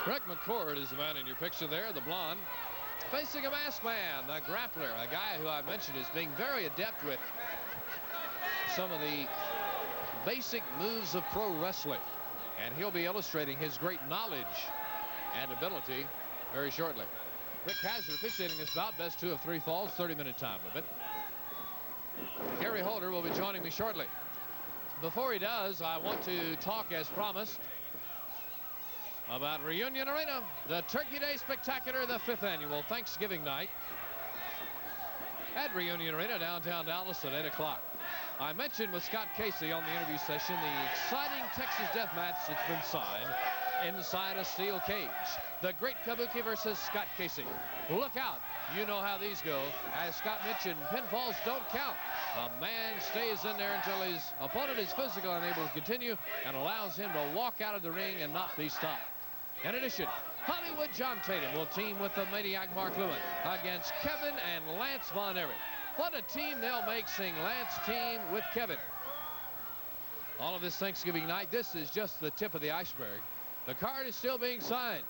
A: Rick McCord is the man in your picture there, the blonde. Facing a masked man, the Grappler, a guy who I mentioned is being very adept with some of the basic moves of pro wrestling. And he'll be illustrating his great knowledge and ability very shortly. Rick Hazard officiating this bout, best 2 of 3 falls, 30-minute time limit. Gary Holder will be joining me shortly. Before he does, I want to talk, as promised, about Reunion Arena, the Turkey Day Spectacular, the 5th annual Thanksgiving night at Reunion Arena, downtown Dallas at 8 o'clock. I mentioned with Scott Casey on the interview session the exciting Texas death match that's been signed inside a steel cage. The Great Kabuki versus Scott Casey. Look out. You know how these go. As Scott mentioned, pinfalls don't count. A man stays in there until his opponent is physically unable to continue and allows him to walk out of the ring and not be stopped. In addition, Hollywood John Tatum will team with the Maniac Mark Lewin against Kevin and Lance Von Erich. What a team they'll make, seeing Lance team with Kevin. All of this Thanksgiving night, this is just the tip of the iceberg. The card is still being signed.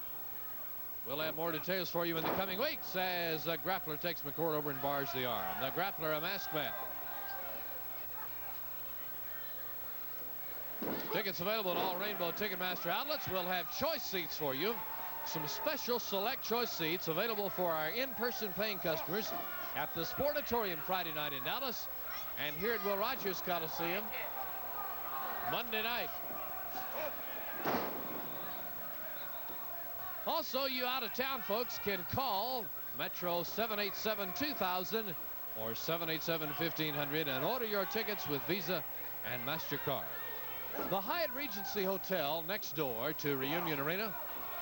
A: We'll have more details for you in the coming weeks as the Grappler takes McCord over and bars the arm. The Grappler, a masked man. Tickets available at all Rainbow Ticketmaster outlets. We'll have choice seats for you. Some special select choice seats available for our in-person paying customers at the Sportatorium Friday night in Dallas and here at Will Rogers Coliseum Monday night. Also, you out-of-town folks can call Metro 787-2000 or 787-1500 and order your tickets with Visa and MasterCard. The Hyatt Regency Hotel next door to Reunion Arena,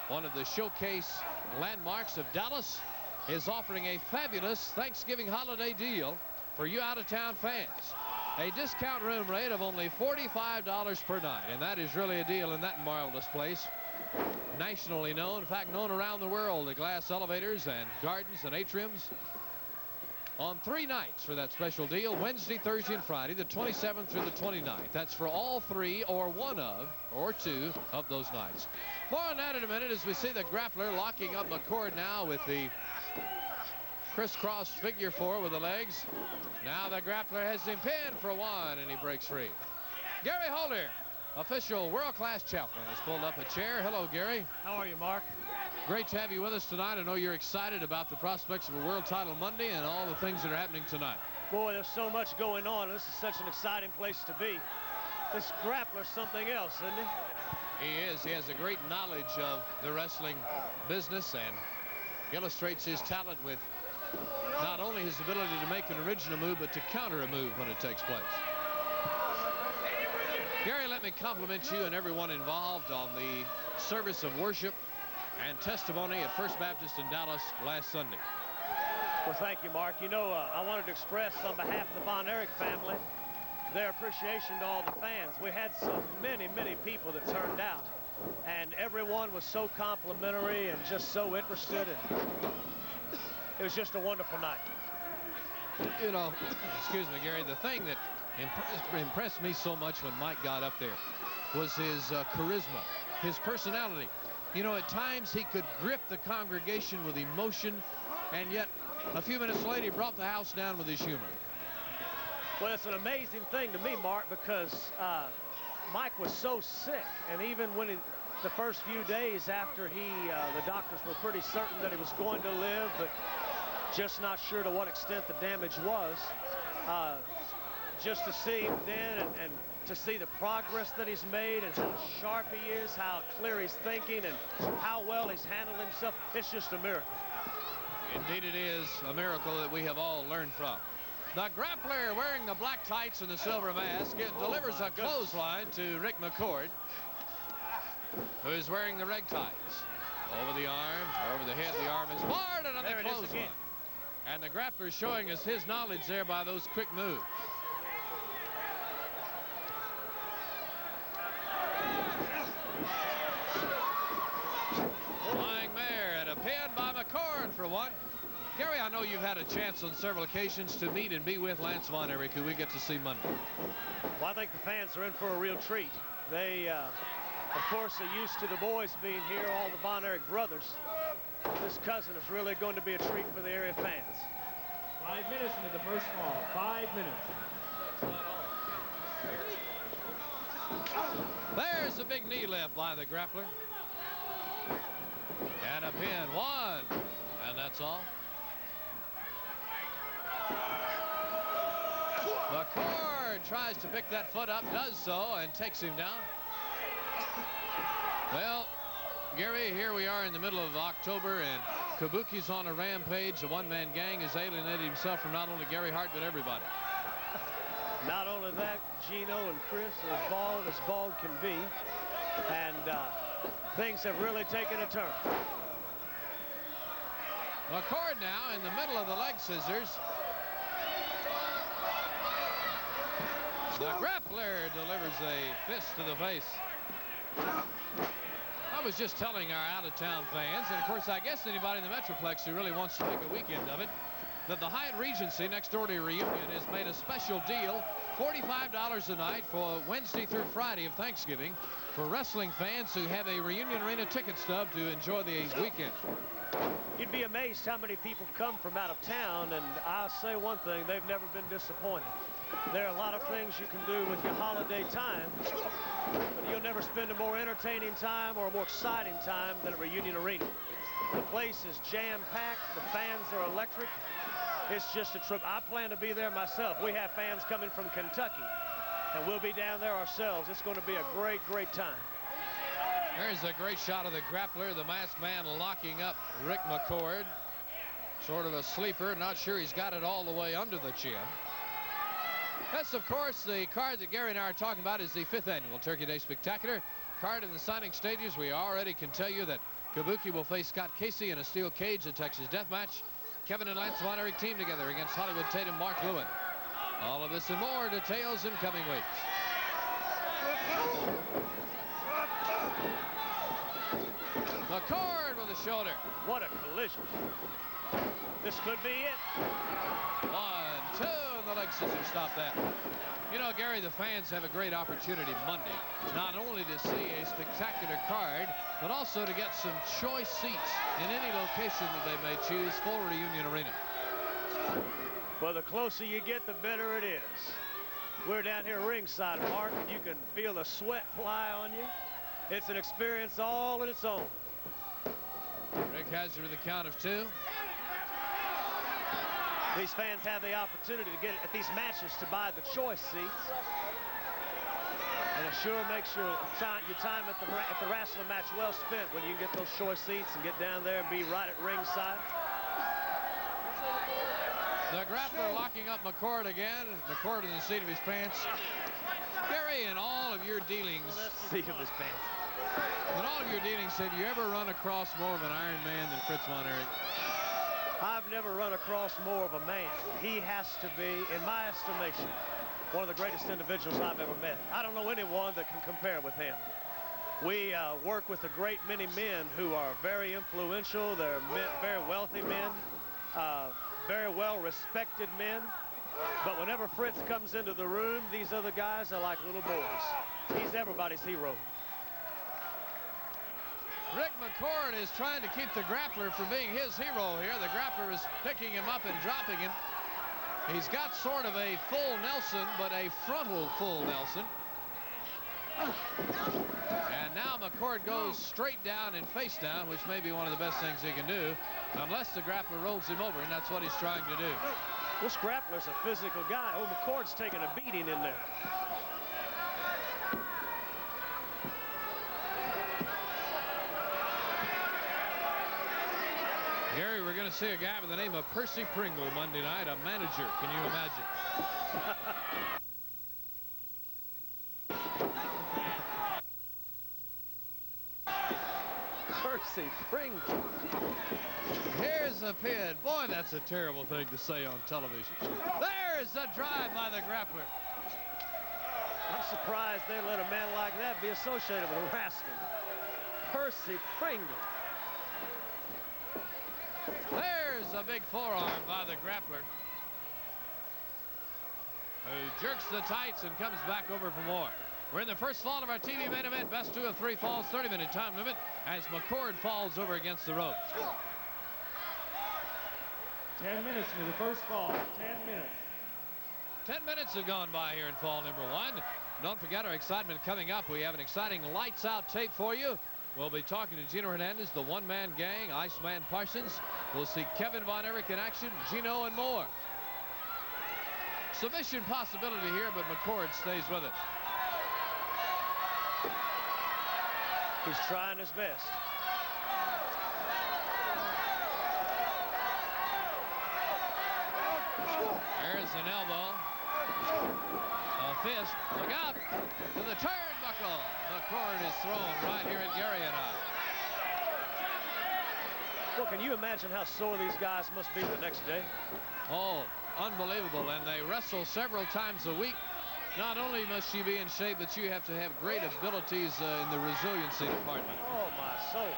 A: one of the showcase landmarks of Dallas, is offering a fabulous Thanksgiving holiday deal for you out-of-town fans. A discount room rate of only $45 per night, and that is really a deal in that marvelous place. Nationally known, in fact known around the world, the glass elevators and gardens and atriums. On 3 nights for that special deal, Wednesday, Thursday, and Friday, the 27th through the 29th. That's for all 3 or 1 of, or 2 of those nights. More on that in a minute as we see the Grappler locking up McCord now with the crisscross figure 4 with the legs. Now the Grappler has him pinned for 1 and he breaks free. Gary Holder, official world-class chaplain, has pulled up a chair. Hello, Gary.
K: How are you, Mark?
A: Great to have you with us tonight. I know you're excited about the prospects of a world title Monday and all the things that are happening tonight.
K: Boy, there's so much going on. This is such an exciting place to be. This Grappler's something else, isn't he?
A: He is. He has a great knowledge of the wrestling business, and illustrates his talent with not only his ability to make an original move, but to counter a move when it takes place. Gary, let me compliment you and everyone involved on the service of worship and testimony at First Baptist in Dallas last Sunday.
K: Well, thank you, Mark. You know, I wanted to express on behalf of the Von Erich family their appreciation to all the fans. We had so many people that turned out, and everyone was so complimentary and just so interested, and it was just a wonderful night.
A: You know, excuse me, Gary, the thing that impressed me so much when Mike got up there was his charisma, his personality. You know, at times he could grip the congregation with emotion, and yet a few minutes later he brought the house down with his humor.
K: Well, it's an amazing thing to me, Mark, because Mike was so sick, and even when the first few days after the doctors were pretty certain that he was going to live, but just not sure to what extent the damage was, just to see him then and to see the progress that he's made and how sharp he is, how clear he's thinking, and how well he's handled himself, it's just a miracle.
A: Indeed it is a miracle that we have all learned from. The grappler wearing the black tights and the silver mask delivers a clothesline to Rick McCord, who is wearing the red tights. Over the arms, over the head, the arm is barred, and another clothesline. And the grappler is showing us his knowledge there by those quick moves. Flying mare and a pin by McCord for one. Gary, I know you've had a chance on several occasions to meet and be with Lance Von Erich, who we get to see Monday.
K: Well, I think the fans are in for a real treat. They, of course, are used to the boys being here, all the Von Erich brothers. This cousin is really going to be a treat for the area fans.
B: 5 minutes into the first call. 5 minutes.
A: There's a big knee lift by the grappler. And a pin. One. And that's all. McCord tries to pick that foot up, does so, and takes him down. Well, Gary, here we are in the middle of October, and Kabuki's on a rampage. The one-man gang has alienated himself from not only Gary Hart, but everybody.
K: Not only that, Gino and Chris are as bald can be, and things have really taken a turn.
A: McCord now in the middle of the leg scissors. The grappler delivers a fist to the face. I was just telling our out-of-town fans, and of course I guess anybody in the Metroplex who really wants to make a weekend of it, that the Hyatt Regency next door to Reunion has made a special deal, $45 a night for Wednesday through Friday of Thanksgiving for wrestling fans who have a Reunion Arena ticket stub to enjoy the weekend.
K: You'd be amazed how many people come from out of town, and I'll say one thing, they've never been disappointed. There are a lot of things you can do with your holiday time, but you'll never spend a more entertaining time or a more exciting time than at Reunion Arena. The place is jam-packed. The fans are electric. It's just a trip. I plan to be there myself. We have fans coming from Kentucky, and we'll be down there ourselves. It's going to be a great, great time.
A: There's a great shot of the grappler, the masked man locking up Rick McCord. Sort of a sleeper, not sure he's got it all the way under the chin. That's, of course, the card that Gary and I are talking about is the 5th annual Turkey Day Spectacular. Card in the signing stages. We already can tell you that Kabuki will face Scott Casey in a steel cage, the Texas Death Match. Kevin and Lance Von Erich team together against Hollywood Tatum, Mark Lewin. All of this and more details in coming weeks. McCord with a shoulder.
K: What a collision. This could be it.
A: 1, 2, and the leg scissors stop that. You know, Gary, the fans have a great opportunity Monday, not only to see a spectacular card, but also to get some choice seats in any location that they may choose for Reunion Arena.
K: Well, the closer you get, the better it is. We're down here ringside, Mark, and you can feel the sweat fly on you. It's an experience all in its own.
A: Rick has it with a count of 2.
K: These fans have the opportunity to get at these matches to buy the choice seats. And it sure makes your time at the wrestling match well spent when you can get those short seats and get down there and be right at ringside.
A: The grappler locking up McCord again. McCord in the seat of his pants. Gary, in all of your dealings,
K: seat of his pants.
A: In all of your dealings, have you ever run across more of an Iron Man than Fritz von Erich?
K: I've never run across more of a man. He has to be, in my estimation, one of the greatest individuals I've ever met. I don't know anyone that can compare with him. We work with a great many men who are very influential. They're very wealthy men, very well-respected men. But whenever Fritz comes into the room, these other guys are like little boys. He's everybody's hero.
A: Rick McCord is trying to keep the grappler from being his hero here. The grappler is picking him up and dropping him. He's got sort of a full Nelson, but a frontal full Nelson. And now McCord goes straight down and face down, which may be one of the best things he can do, unless the grappler rolls him over, and that's what he's trying to do.
K: This grappler's a physical guy. Oh, McCord's taking a beating in there.
A: Gary, we're going to see a guy by the name of Percy Pringle Monday night, a manager. Can you imagine?
K: Percy Pringle.
A: Here's a pin. Boy, that's a terrible thing to say on television. There's a drive by the grappler.
K: I'm surprised they let a man like that be associated with wrestling. Percy Pringle.
A: There's a big forearm by the grappler, who jerks the tights and comes back over for more. We're in the first fall of our TV main event. Best 2 of 3 falls, 30-minute time limit, as McCord falls over against the ropes.
B: 10 minutes into the first fall. 10 minutes.
A: 10 minutes have gone by here in fall number 1. Don't forget our excitement coming up. We have an exciting lights out tape for you. We'll be talking to Gino Hernandez, the one-man gang, Iceman Parsons. We'll see Kevin Von Erich in action, Gino, and more. Submission possibility here, but McCord stays with it.
K: He's trying his best.
A: There's an elbow. A fist. Look out to the turnbuckle. McCord is thrown right here at Gary and I.
K: Well, can you imagine how sore these guys must be the next day?
A: Oh, unbelievable. And they wrestle several times a week. Not only must you be in shape, but you have to have great abilities in the resiliency department.
K: Oh, my soul.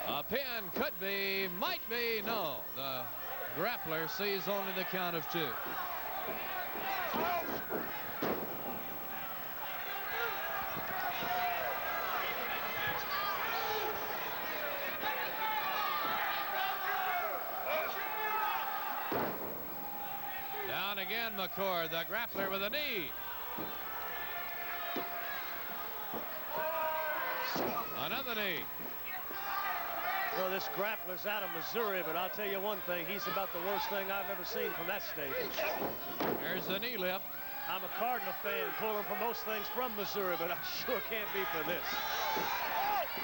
A: A pin could be, might be, no. The grappler sees only the count of 2. Down again, McCord, the grappler with a knee. Another knee.
K: Well, this grappler's out of Missouri, but I'll tell you one thing, he's about the worst thing I've ever seen from that state.
A: There's the knee lift.
K: I'm a Cardinal fan, pulling for most things from Missouri, but I sure can't be for this.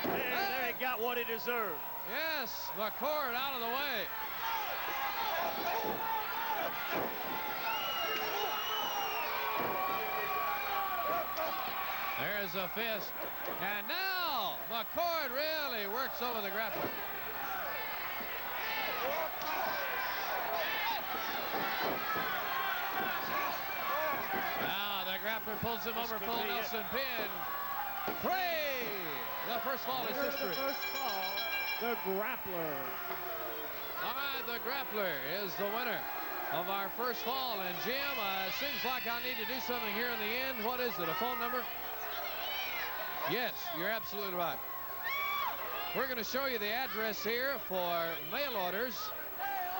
K: There he got what he deserved.
A: Yes, McCord out of the way. There's a fist. And now McCord really works over the grappler. Now the grappler pulls him over, full Nelson pin. Pray! The first fall is history.
B: The first fall, the grappler.
A: All right, the grappler is the winner of our first fall. And Jim, seems like I need to do something here in the end. What is it, a phone number? Yes, you're absolutely right. We're going to show you the address here for mail orders.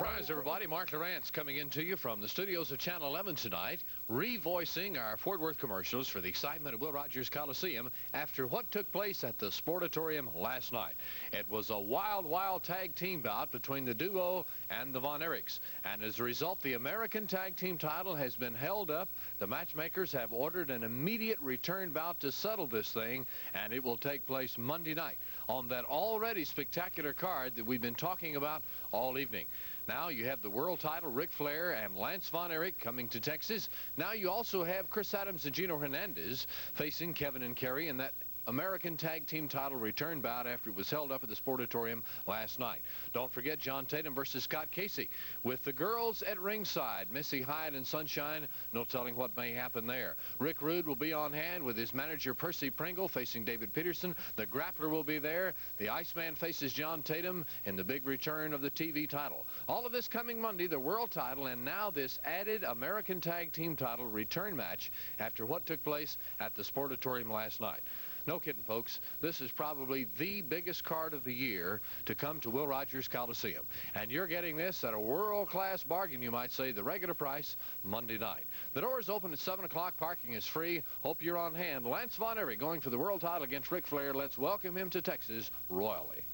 A: Rise, everybody. Mark Lawrence coming in to you from the studios of Channel 11 tonight, revoicing our Fort Worth commercials for the excitement of Will Rogers Coliseum after what took place at the Sportatorium last night. It was a wild, wild tag team bout between the duo and the Von Erichs. And as a result, the American Tag Team title has been held up. The matchmakers have ordered an immediate return bout to settle this thing, and it will take place Monday night on that already spectacular card that we've been talking about all evening. Now you have the world title, Ric Flair and Lance Von Erich coming to Texas. Now you also have Chris Adams and Gino Hernandez facing Kevin and Kerry in that American Tag Team title return bout after it was held up at the Sportatorium last night. Don't forget John Tatum versus Scott Casey. With the girls at ringside, Missy Hyatt and Sunshine, no telling what may happen there. Rick Rude will be on hand with his manager Percy Pringle facing David Peterson. The Grappler will be there. The Iceman faces John Tatum in the big return of the TV title. All of this coming Monday, the world title, and now this added American Tag Team title return match after what took place at the Sportatorium last night. No kidding, folks. This is probably the biggest card of the year to come to Will Rogers Coliseum. And you're getting this at a world-class bargain, you might say, the regular price, Monday night. The doors open at 7 o'clock. Parking is free. Hope you're on hand. Lance Von Erich going for the world title against Ric Flair. Let's welcome him to Texas royally.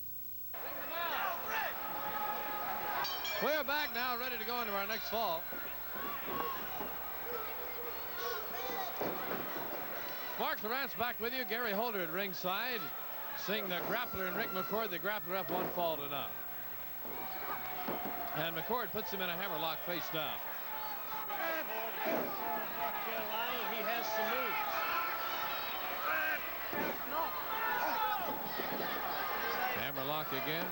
A: We're back now, ready to go into our next fall. Mark Lawrence back with you. Gary Holder at ringside. Seeing the Grappler and Rick McCord. The Grappler up 1 fall to none. And McCord puts him in a hammerlock face down.
K: North Carolina, he has some moves.
A: Hammerlock again.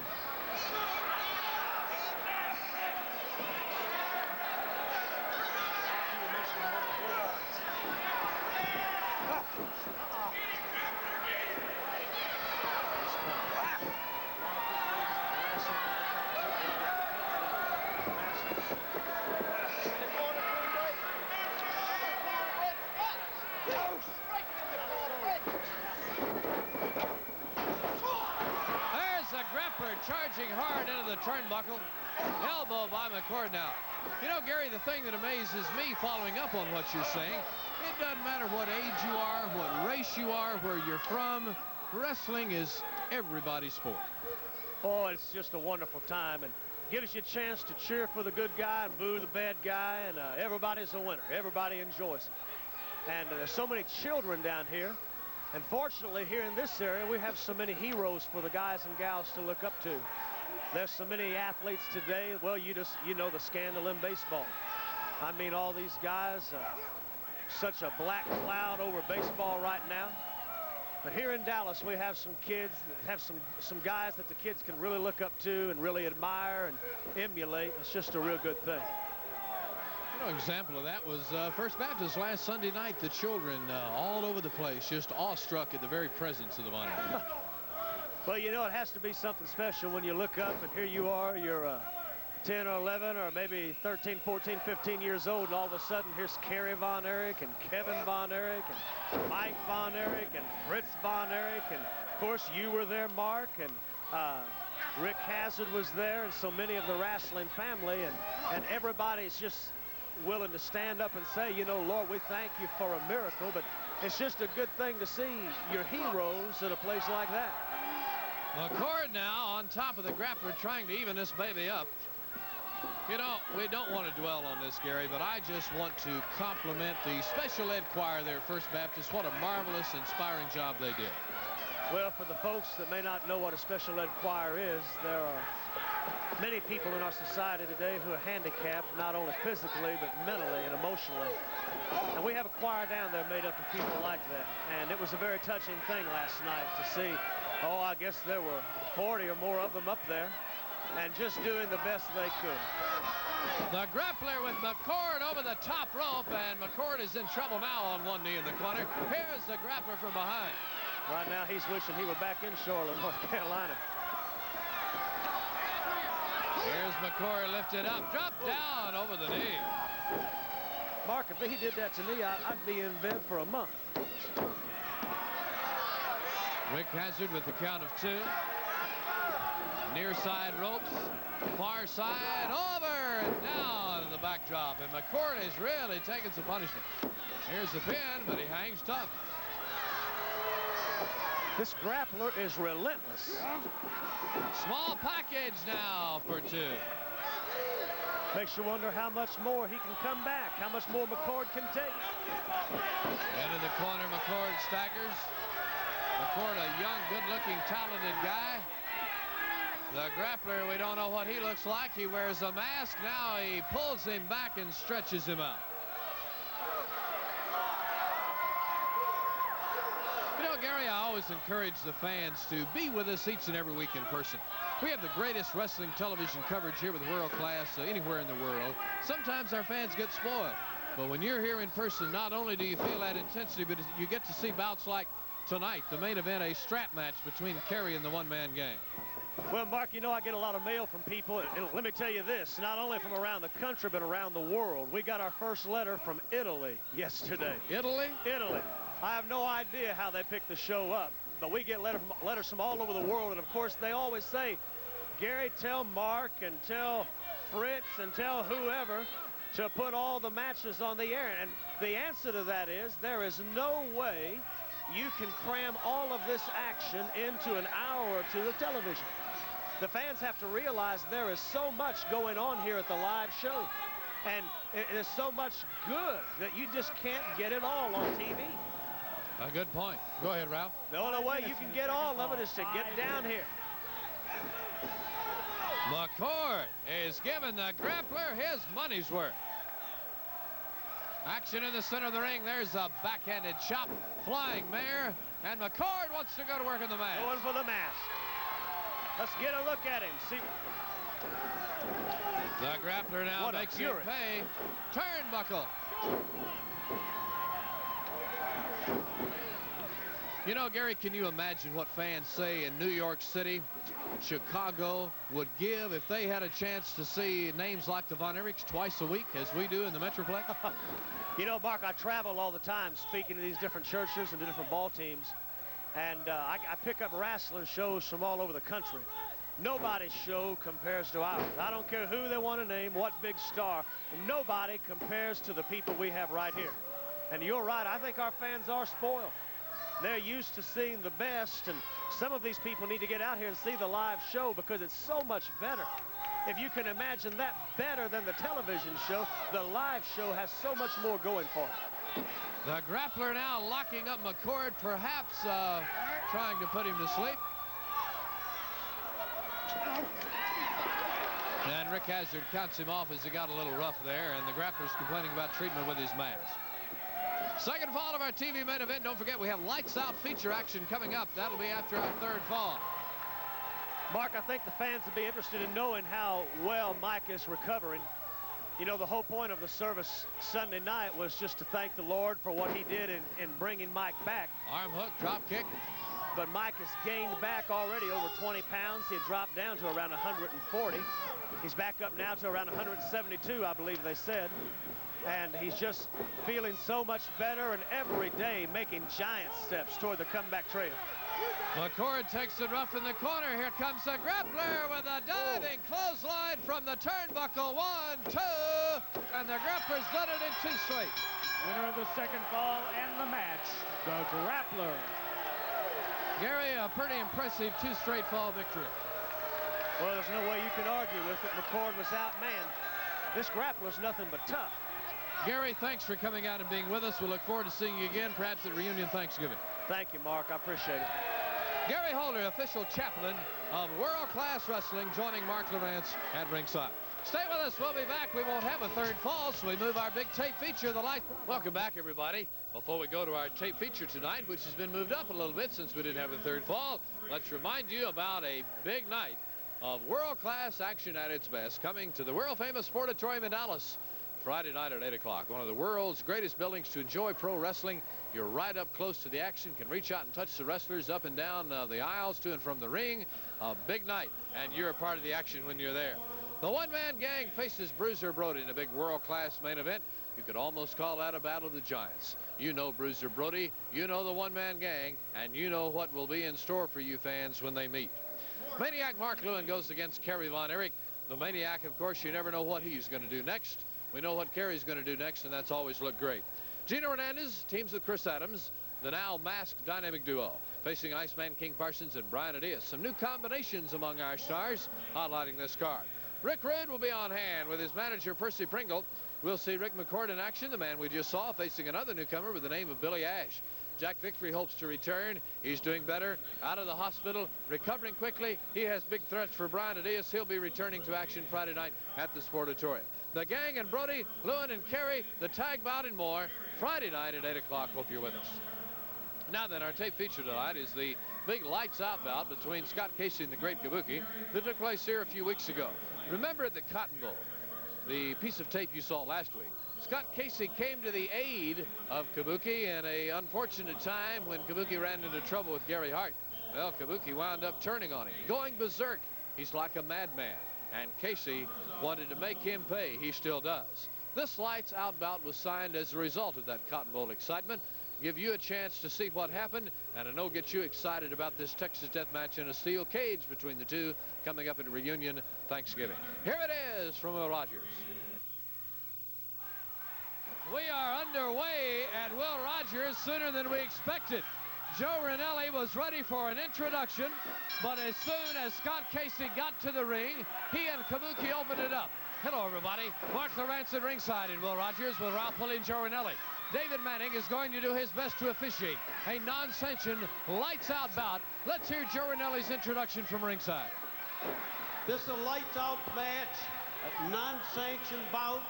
A: Charging hard into the turnbuckle. Elbow by McCord now. You know, Gary, the thing that amazes me following up on what you're saying, it doesn't matter what age you are, what race you are, where you're from. Wrestling is everybody's sport.
K: Oh, it's just a wonderful time and gives you a chance to cheer for the good guy and boo the bad guy, and everybody's a winner. Everybody enjoys it. And there's so many children down here. And fortunately, here in this area, we have so many heroes for the guys and gals to look up to. There's so many athletes today. Well, you know the scandal in baseball. I mean, all these guys, such a black cloud over baseball right now. But here in Dallas, we have some kids, have some guys that the kids can really look up to and really admire and emulate. It's just a real good thing.
A: An example of that was First Baptist last Sunday night. The children all over the place, just awestruck at the very presence of the Von Erichs.
K: Well, you know, it has to be something special when you look up and here you are, you're 10 or 11 or maybe 13, 14, 15 years old, and all of a sudden here's Kerry Von Erich and Kevin Von Erich and Mike Von Erich and Fritz Von Erich, and of course you were there, Mark, and Rick Hazard was there, and so many of the wrestling family, and everybody's just willing to stand up and say, you know, Lord, we thank you for a miracle, but it's just a good thing to see your heroes at a place like that.
A: McCord now on top of the Grappler trying to even this baby up. You know, we don't want to dwell on this, Gary, but I just want to compliment the special ed choir there at First Baptist. What a marvelous, inspiring job they did.
K: Well, for the folks that may not know what a special ed choir is, there are many people in our society today who are handicapped, not only physically, but mentally and emotionally. And we have a choir down there made up of people like that. And it was a very touching thing last night to see, oh, I guess there were 40 or more of them up there and just doing the best they could.
A: The Grappler with McCord over the top rope, and McCord is in trouble now on one knee in the corner. Here's the Grappler from behind.
K: Right now, he's wishing he were back in Charlotte, North Carolina.
A: Here's McCord lifted up, dropped down over the knee.
K: Mark, if he did that to me, I'd be in bed for a month.
A: Rick Hazard with the count of 2. Near side ropes, far side, over and down in the backdrop. And McCord is really taking some punishment. Here's the pin, but he hangs tough.
K: This grappler is relentless.
A: Small package now for 2.
K: Makes you wonder how much more he can come back, how much more McCord can take.
A: Into the corner, McCord staggers. McCord, a young, good-looking, talented guy. The grappler, we don't know what he looks like. He wears a mask. Now he pulls him back and stretches him out. You know, Gary, I always encourage the fans to be with us each and every week in person. We have the greatest wrestling television coverage here with world class anywhere in the world. Sometimes our fans get spoiled. But when you're here in person, not only do you feel that intensity, but you get to see bouts like tonight, the main event, a strap match between Kerry and the one-man gang.
K: Well, Mark, you know I get a lot of mail from people. And let me tell you this, not only from around the country, but around the world. We got our first letter from Italy yesterday.
A: Italy?
K: Italy. I have no idea how they picked the show up, but we get letters from all over the world. And, of course, they always say, Gary, tell Mark and tell Fritz and tell whoever to put all the matches on the air. And the answer to that is there is no way you can cram all of this action into an hour or two of television. The fans have to realize there is so much going on here at the live show. And it is so much good that you just can't get it all on TV.
A: A good point. Go ahead, Ralph.
K: The only way you can get all of it is to get down here.
A: McCord is giving the grappler his money's worth. Action in the center of the ring. There's a backhanded chop. Flying mare. And McCord wants to go to work on the mask.
K: Going for the mask. Let's get a look at him. See.
A: The grappler now makes him pay. Turnbuckle. You know, Gary, can you imagine what fans say in New York City, Chicago would give if they had a chance to see names like the Von Erichs twice a week as we do in the Metroplex?
K: You know, Mark, I travel all the time speaking to these different churches and to different ball teams. And I pick up wrestling shows from all over the country. Nobody's show compares to ours. I don't care who they want to name, what big star. Nobody compares to the people we have right here. And you're right, I think our fans are spoiled. They're used to seeing the best, and some of these people need to get out here and see the live show because it's so much better. If you can imagine that better than the television show, the live show has so much more going for it.
A: The grappler now locking up McCord, perhaps trying to put him to sleep. And Rick Hazard counts him off as he got a little rough there, and the grappler's complaining about treatment with his mask. Second fall of our TV main event. Don't forget, we have lights out feature action coming up. That'll be after our third fall.
K: Mark, I think the fans will be interested in knowing how well Mike is recovering. You know, the whole point of the service Sunday night was just to thank the Lord for what he did in bringing Mike back.
A: Arm hook, drop kick.
K: But Mike has gained back already over 20 pounds. He had dropped down to around 140. He's back up now to around 172, I believe they said. And he's just feeling so much better, and every day making giant steps toward the comeback trail.
A: McCord takes it rough in the corner. Here comes the grappler with a diving clothesline from the turnbuckle. 1, 2, and the grappler's done it in 2 straight.
B: Winner of the second fall and the match, the grappler.
A: Gary, a pretty impressive 2 straight fall victory.
K: Well, there's no way you can argue with it. McCord was outmanned. This grappler's nothing but tough.
A: Gary, thanks for coming out and being with us. We look forward to seeing you again, perhaps at Reunion Thanksgiving.
K: Thank you, Mark. I appreciate it.
A: Gary Holder, official chaplain of World Class Wrestling, joining Mark Lawrence at ringside. Stay with us. We'll be back. We won't have a third fall, so we move our big tape feature, the light. Welcome back, everybody. Before we go to our tape feature tonight, which has been moved up a little bit since we didn't have a third fall, let's remind you about a big night of world-class action at its best coming to the world-famous Sportatorium in Dallas Friday night at 8 o'clock. One of the world's greatest buildings to enjoy pro wrestling. You're right up close to the action, can reach out and touch the wrestlers up and down the aisles to and from the ring. A big night, and you're a part of the action when you're there. The one-man gang faces Bruiser Brody in a big world-class main event. You could almost call that a battle of the giants. You know Bruiser Brody, you know the one-man gang, and you know what will be in store for you fans when they meet. Maniac Mark Lewin goes against Kerry Von Erich. The Maniac, of course, you never know what he's going to do next. We know what Kerry's going to do next, and that's always looked great. Gino Hernandez teams with Chris Adams, the now masked dynamic duo, facing Iceman King Parsons and Brian Adias. Some new combinations among our stars highlighting this card. Rick Rude will be on hand with his manager, Percy Pringle. We'll see Rick McCord in action, the man we just saw, facing another newcomer with the name of Billy Ash. Jack Victory hopes to return. He's doing better, out of the hospital, recovering quickly. He has big threats for Brian Adias. He'll be returning to action Friday night at the Sportatorium. The gang and Brody, Lewin and Kerry, the tag bout and more, Friday night at 8 o'clock. Hope you're with us. Now then, our tape feature tonight is the big lights out bout between Scott Casey and the Great Kabuki that took place here a few weeks ago. Remember at the Cotton Bowl, the piece of tape you saw last week, Scott Casey came to the aid of Kabuki in an unfortunate time when Kabuki ran into trouble with Gary Hart. Well, Kabuki wound up turning on him, going berserk. He's like a madman, and Casey wanted to make him pay. He still does. This lights out bout was signed as a result of that Cotton Bowl excitement. Give you a chance to see what happened, and I know get you excited about this Texas death match in a steel cage between the two coming up at Reunion Thanksgiving. Here it is from Will Rogers. We are underway at Will Rogers sooner than we expected. Joe Ranelli was ready for an introduction, but as soon as Scott Casey got to the ring, he and Kabuki opened it up. Hello, everybody. Mark Lawrence at ringside in Will Rogers with Ralph Pulley and Joe Ranelli. David Manning is going to do his best to officiate a non-sanctioned lights-out bout. Let's hear Joe Ranelli's introduction from ringside.
L: This is a lights-out match, a non-sanctioned bout.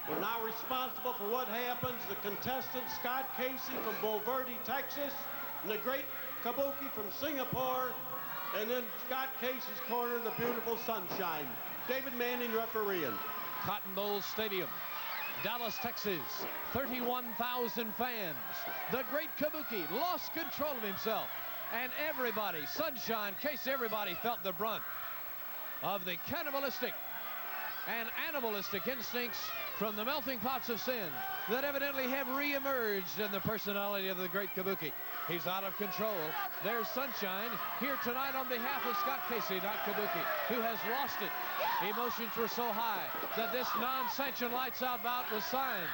L: We're now responsible for what happens. The contestant, Scott Casey from Bulverde, Texas, and the Great Kabuki from Singapore, and then Scott Casey's corner, the beautiful Sunshine. David Manning refereeing.
A: Cotton Bowl Stadium, Dallas, Texas, 31,000 fans. The Great Kabuki lost control of himself, and everybody, Sunshine, Casey, everybody felt the brunt of the cannibalistic and animalistic instincts from the melting pots of sin that evidently have re-emerged in the personality of the Great Kabuki. He's out of control. There's Sunshine here tonight on behalf of Scott Casey, not Kabuki, who has lost it. Emotions were so high that this non-sanctioned lights-out bout was signed.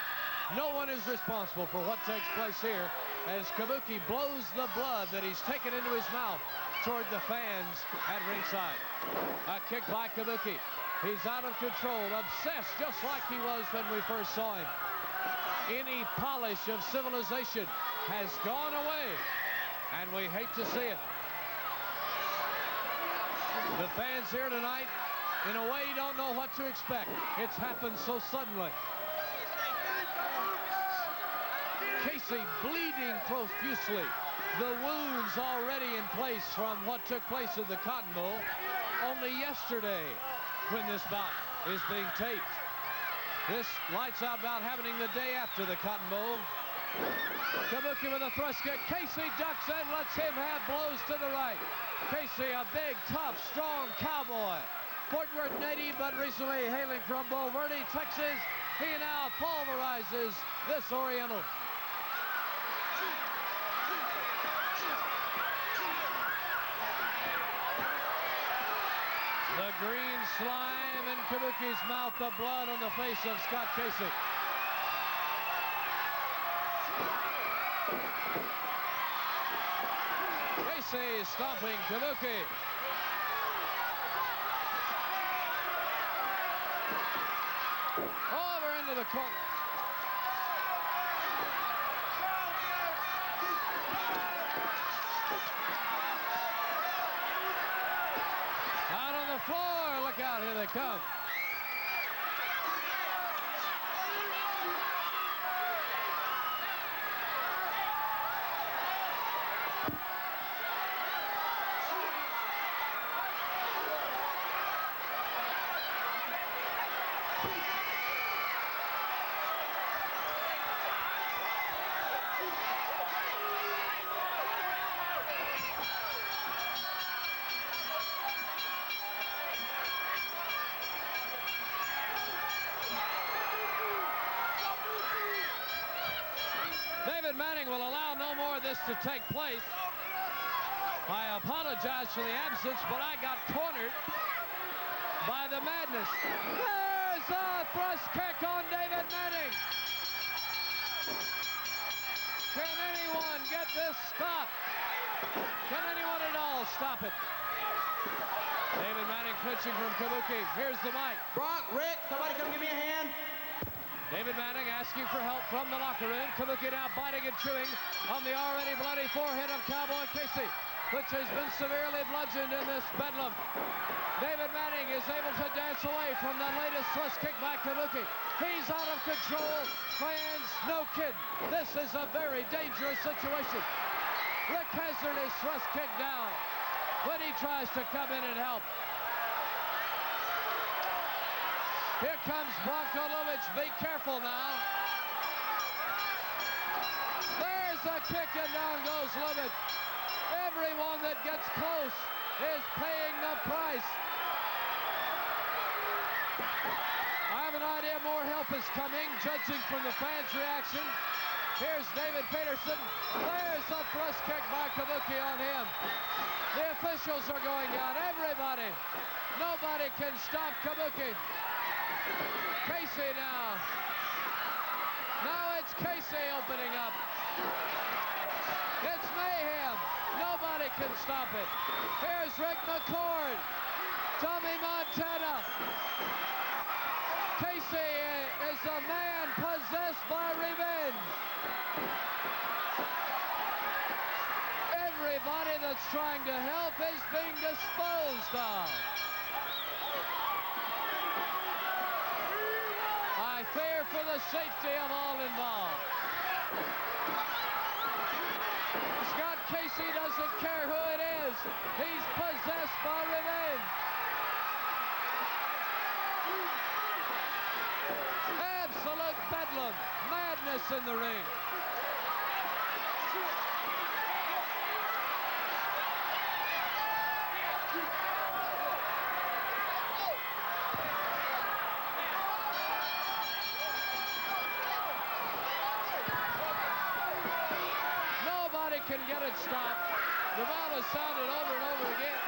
A: No one is responsible for what takes place here as Kabuki blows the blood that he's taken into his mouth toward the fans at ringside. A kick by Kabuki. He's out of control, obsessed just like he was when we first saw him. Any polish of civilization has gone away, and we hate to see it. The fans here tonight, in a way, don't know what to expect. It's happened so suddenly. Casey bleeding profusely. The wounds already in place from what took place at the Cotton Bowl. Only yesterday, when this bout is being taped. This lights-out bout happening the day after the Cotton Bowl. Kabuki with a thrust kick. Casey ducks and lets him have blows to the right. Casey, a big, tough, strong cowboy. Fort Worth native, but recently hailing from Bulverde, Texas. He now pulverizes this Oriental. The green slime in Kabuki's mouth, the blood on the face of Scott Casey. Casey stomping Kabuki. Over into the corner. Out on the floor. Look out, here they come. David Manning will allow no more of this to take place. I apologize for the absence, but I got cornered by the madness. There's a thrust kick on David Manning. Can anyone get this stopped? Can anyone at all stop it? David Manning clinching from Kabuki. Here's the mic.
L: Brock, Rick, somebody come give me a hand.
A: David Manning asking for help from the locker room. Kabuki now biting and chewing on the already bloody forehead of Cowboy Casey, which has been severely bludgeoned in this bedlam. David Manning is able to dance away from the latest thrust kick by Kabuki. He's out of control. Fans, no kidding. This is a very dangerous situation. Rick Hazard is thrust kicked down when he tries to come in and help. Here comes Bronco Lovich. Be careful now. There's a kick and down goes Lovich. Everyone that gets close is paying the price. I have an idea more help is coming, judging from the fans' reaction. Here's David Peterson. There's a thrust kick by Kabuki on him. The officials are going down. Everybody. Nobody can stop Kabuki. Casey now. Now it's Casey opening up. It's mayhem. Nobody can stop it. Here's Rick McCord. Tommy Montana. Casey is a man possessed by revenge. Everybody that's trying to help is being disposed of. I fear for the safety of all involved. Scott Casey doesn't care who it is. He's possessed by revenge. Absolute bedlam. Madness in the ring. Nobody can get it stopped. The bell is sounded over and over again.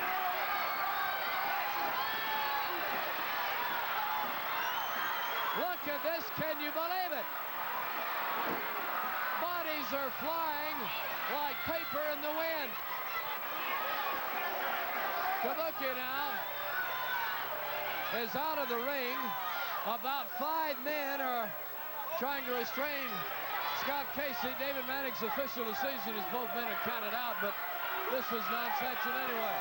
A: Look at this, can you believe it? Bodies are flying like paper in the wind. Kabuki now is out of the ring. About 5 men are trying to restrain Scott Casey. David Manning's official decision is both men are counted out, but this was non-sanctioned anyway.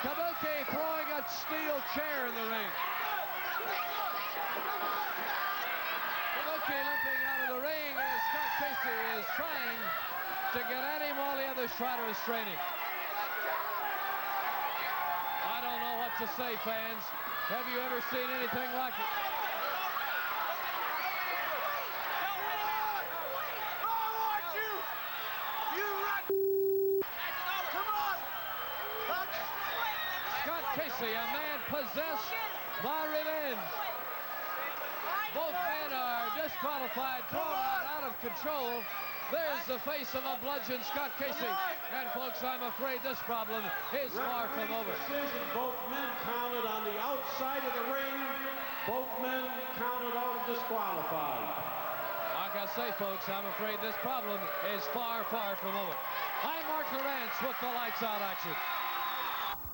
A: Kabuki throwing a steel chair in the ring. Kabuki limping out of the ring as Scott Casey is trying to get at him while the others try to restrain him. I don't know what to say, fans. Have you ever seen anything like it? Scott Casey, a man possessed by revenge. Both men are disqualified, thrown out of control. There's the face of a bludgeoned Scott Casey. And folks, I'm afraid this problem is far from over.
L: Both men counted on the outside of the ring. Both men counted out disqualified.
A: Like I say, folks, I'm afraid this problem is far, far from over. I'm Mark Lawrence with the Lights Out action.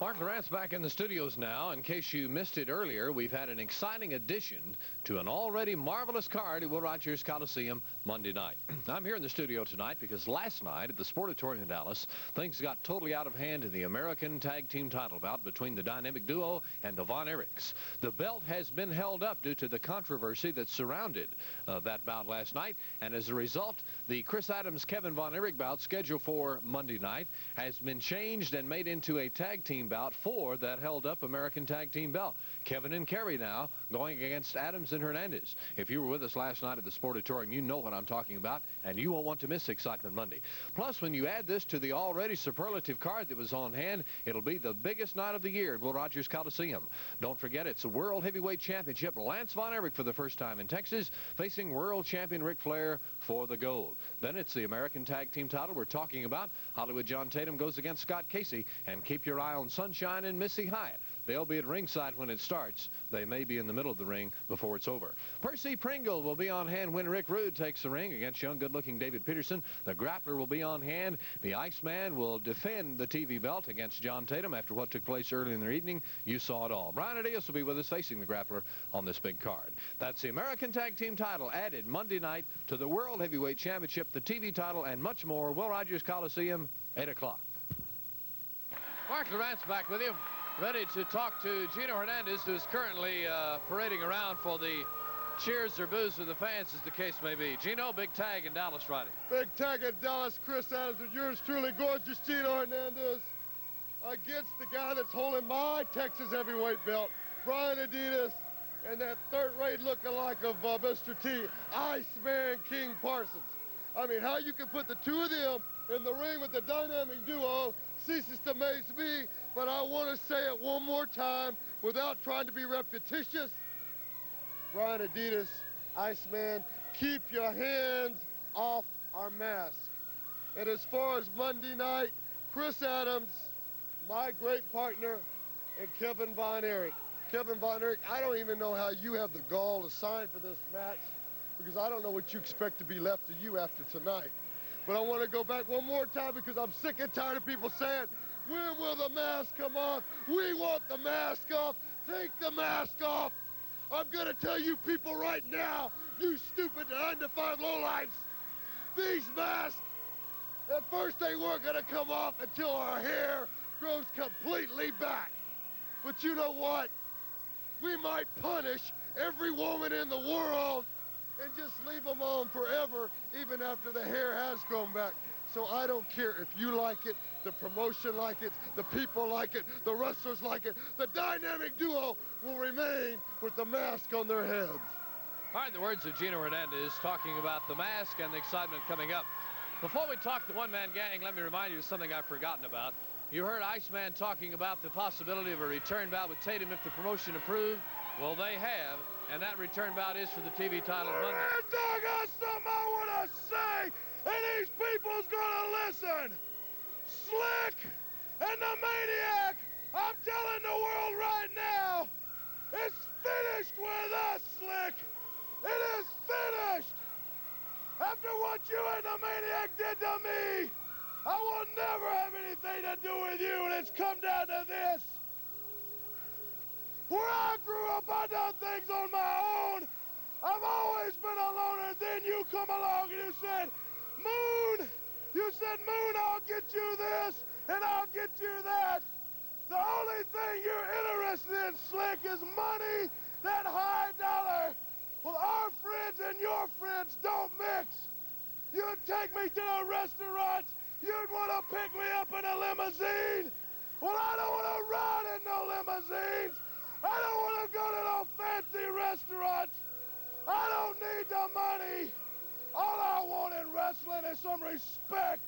A: Mark Lawrence back in the studios now. In case you missed it earlier, we've had an exciting addition to an already marvelous card at Will Rogers Coliseum Monday night. I'm here in the studio tonight because last night at the Sportatorium in Dallas, things got totally out of hand in the American Tag Team title bout between the Dynamic Duo and the Von Erichs. The belt has been held up due to the controversy that surrounded that bout last night, and as a result, the Chris Adams-Kevin Von Erich bout scheduled for Monday night has been changed and made into a tag team bout for that held-up American Tag Team belt. Kevin and Kerry now going against Adams and Hernandez. If you were with us last night at the Sportatorium, you know what I'm talking about, and you won't want to miss Excitement Monday. Plus, when you add this to the already superlative card that was on hand, it'll be the biggest night of the year at Will Rogers Coliseum. Don't forget, it's the World Heavyweight Championship. Lance Von Erich for the first time in Texas, facing world champion Ric Flair for the gold. Then it's the American Tag Team title we're talking about. Hollywood John Tatum goes against Scott Casey, and keep your eye on Sunshine and Missy Hyatt. They'll be at ringside when it starts. They may be in the middle of the ring before it's over. Percy Pringle will be on hand when Rick Rude takes the ring against young, good-looking David Peterson. The Grappler will be on hand. The Iceman will defend the TV belt against John Tatum after what took place early in the evening. You saw it all. Brian Adias will be with us facing the Grappler on this big card. That's the American Tag Team title added Monday night to the World Heavyweight Championship, the TV title, and much more. Will Rogers Coliseum, 8 o'clock. Mark Lawrence back with you, ready to talk to Gino Hernandez, who's currently parading around for the cheers or boos of the fans, as the case may be. Gino, big tag in Dallas Friday.
M: Big tag in Dallas, Chris Adams, and yours truly, gorgeous Gino Hernandez, against the guy that's holding my Texas heavyweight belt, Brian Adias, and that third-rate lookalike of Mr. T, Iceman King Parsons. I mean, how you can put the two of them in the ring with the dynamic duo ceases to amaze me, but I want to say it one more time without trying to be repetitious. Brian Adias, Iceman, keep your hands off our mask. And as far as Monday night, Chris Adams, my great partner, and Kevin Von Erich. Kevin Von Erich, I don't even know how you have the gall to sign for this match, because I don't know what you expect to be left of you after tonight. But I want to go back one more time because I'm sick and tired of people saying, when will the mask come off? We want the mask off. Take the mask off. I'm going to tell you people right now, you stupid 9-to-5 lowlifes, these masks, at first they weren't going to come off until our hair grows completely back. But you know what? We might punish every woman in the world and just leave them on forever, even after the hair has grown back. So I don't care if you like it, the promotion like it, the people like it, the wrestlers like it. The dynamic duo will remain with the mask on their heads.
A: All right, the words of Gino Hernandez talking about the mask and the excitement coming up. Before we talk the one-man gang, let me remind you of something I've forgotten about. You heard Iceman talking about the possibility of a return bout with Tatum if the promotion approved. Well, they have, and that return bout is for the TV title Monday.
M: I got something I want to say, and these people's gonna listen. Slick and the Maniac, I'm telling the world right now, it's finished with us, Slick. It is finished. After what you and the Maniac did to me, I will never have anything to do with you, and it's come down to this. Where I grew up, I done things on my own. I've always been a loner. Then you come along and you said, Moon, I'll get you this, and I'll get you that. The only thing you're interested in, Slick, is money, that high dollar. Well, our friends and your friends don't mix. You'd take me to the restaurants. You'd want to pick me up in a limousine. Well, I don't want to ride in no limousines. I don't want to go to no fancy restaurants. I don't need the money. All I want in wrestling is some respect.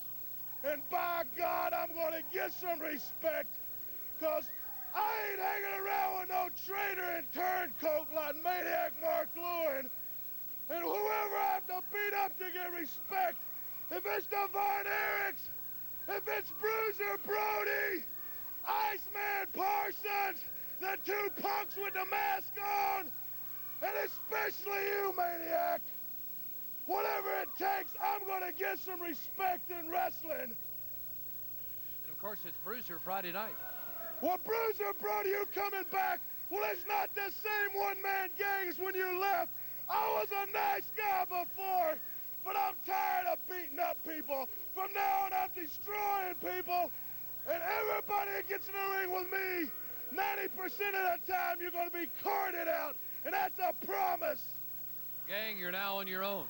M: And by God, I'm going to get some respect. Because I ain't hanging around with no traitor and turncoat like Maniac Mark Lewin. And whoever I have to beat up to get respect, if it's the Von Erichs, if it's Bruiser Brody, Iceman Parsons, the two punks with the mask on, and especially you, Maniac. Whatever it takes, I'm going to get some respect in wrestling.
A: And of course, it's Bruiser Friday night.
M: Well, Bruiser Brody, you coming back? Well, it's not the same one-man gang as when you left. I was a nice guy before, but I'm tired of beating up people. From now on, I'm destroying people, and everybody that gets in the ring with me, 90% of the time, you're going to be carted out, and that's a promise.
A: Gang, you're now on your own.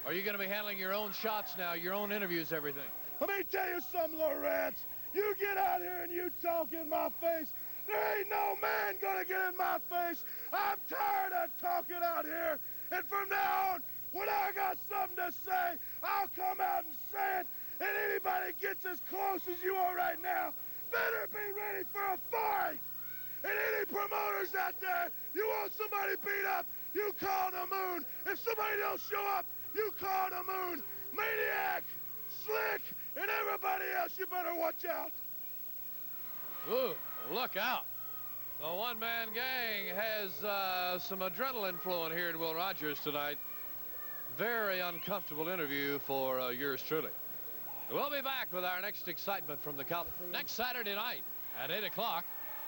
A: Are you going to be handling your own shots now, your own interviews, everything?
M: Let me tell you something, Lawrence. You get out here and you talk in my face. There ain't no man gonna get in my face. I'm tired of talking out here. And from now on, when I got something to say, I'll come out and say it. And anybody gets as close as you are right now, better be ready for a fight. And any promoters out there, you want somebody beat up, you call the Moon. If somebody don't show up, you call the Moon. Maniac, Slick, and everybody else, you better watch out.
A: Ooh, look out. The one-man gang has some adrenaline flowing here in Will Rogers tonight. Very uncomfortable interview for yours truly. We'll be back with our next excitement from the Coliseum. Next Saturday night at 8 o'clock,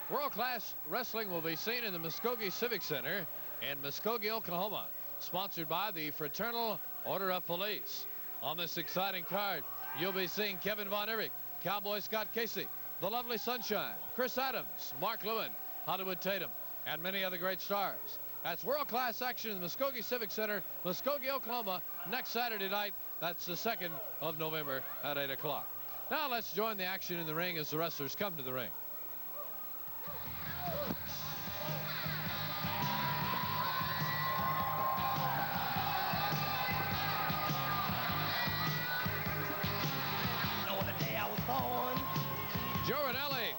A: world-class wrestling will be seen in the Muskogee Civic Center in Muskogee, Oklahoma, sponsored by the Fraternal Order of Police. On this exciting card, you'll be seeing Kevin Von Erich, Cowboy Scott Casey, The Lovely Sunshine, Chris Adams, Mark Lewin, Hollywood Tatum, and many other great stars. That's world-class action in the Muskogee Civic Center, Muskogee, Oklahoma, next Saturday night. That's the 2nd of November at 8 o'clock. Now let's join the action in the ring as the wrestlers come to the ring. Joe Ranelli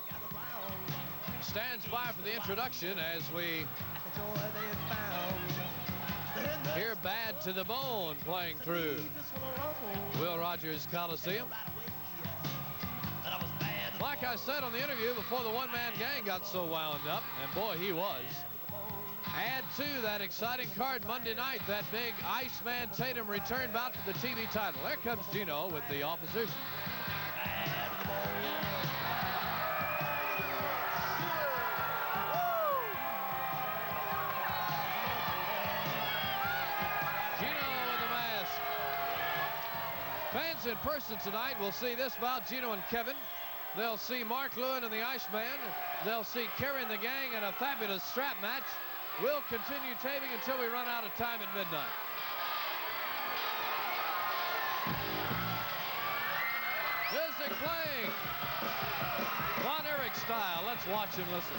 A: stands by for the introduction as we hear Bad to the Bone playing through Will Rogers Coliseum. Like I said on the interview before the one-man gang got so wound up, and boy, he was. Add to that exciting card Monday night, that big Iceman Tatum return bout for the TV title. There comes Gino with the officers. Fans in person tonight will see this bout, Gino and Kevin. They'll see Mark Lewin and the Iceman. They'll see Kerry and the gang in a fabulous strap match. We'll continue taping until we run out of time at midnight. Music playing. Von Erich style. Let's watch and listen.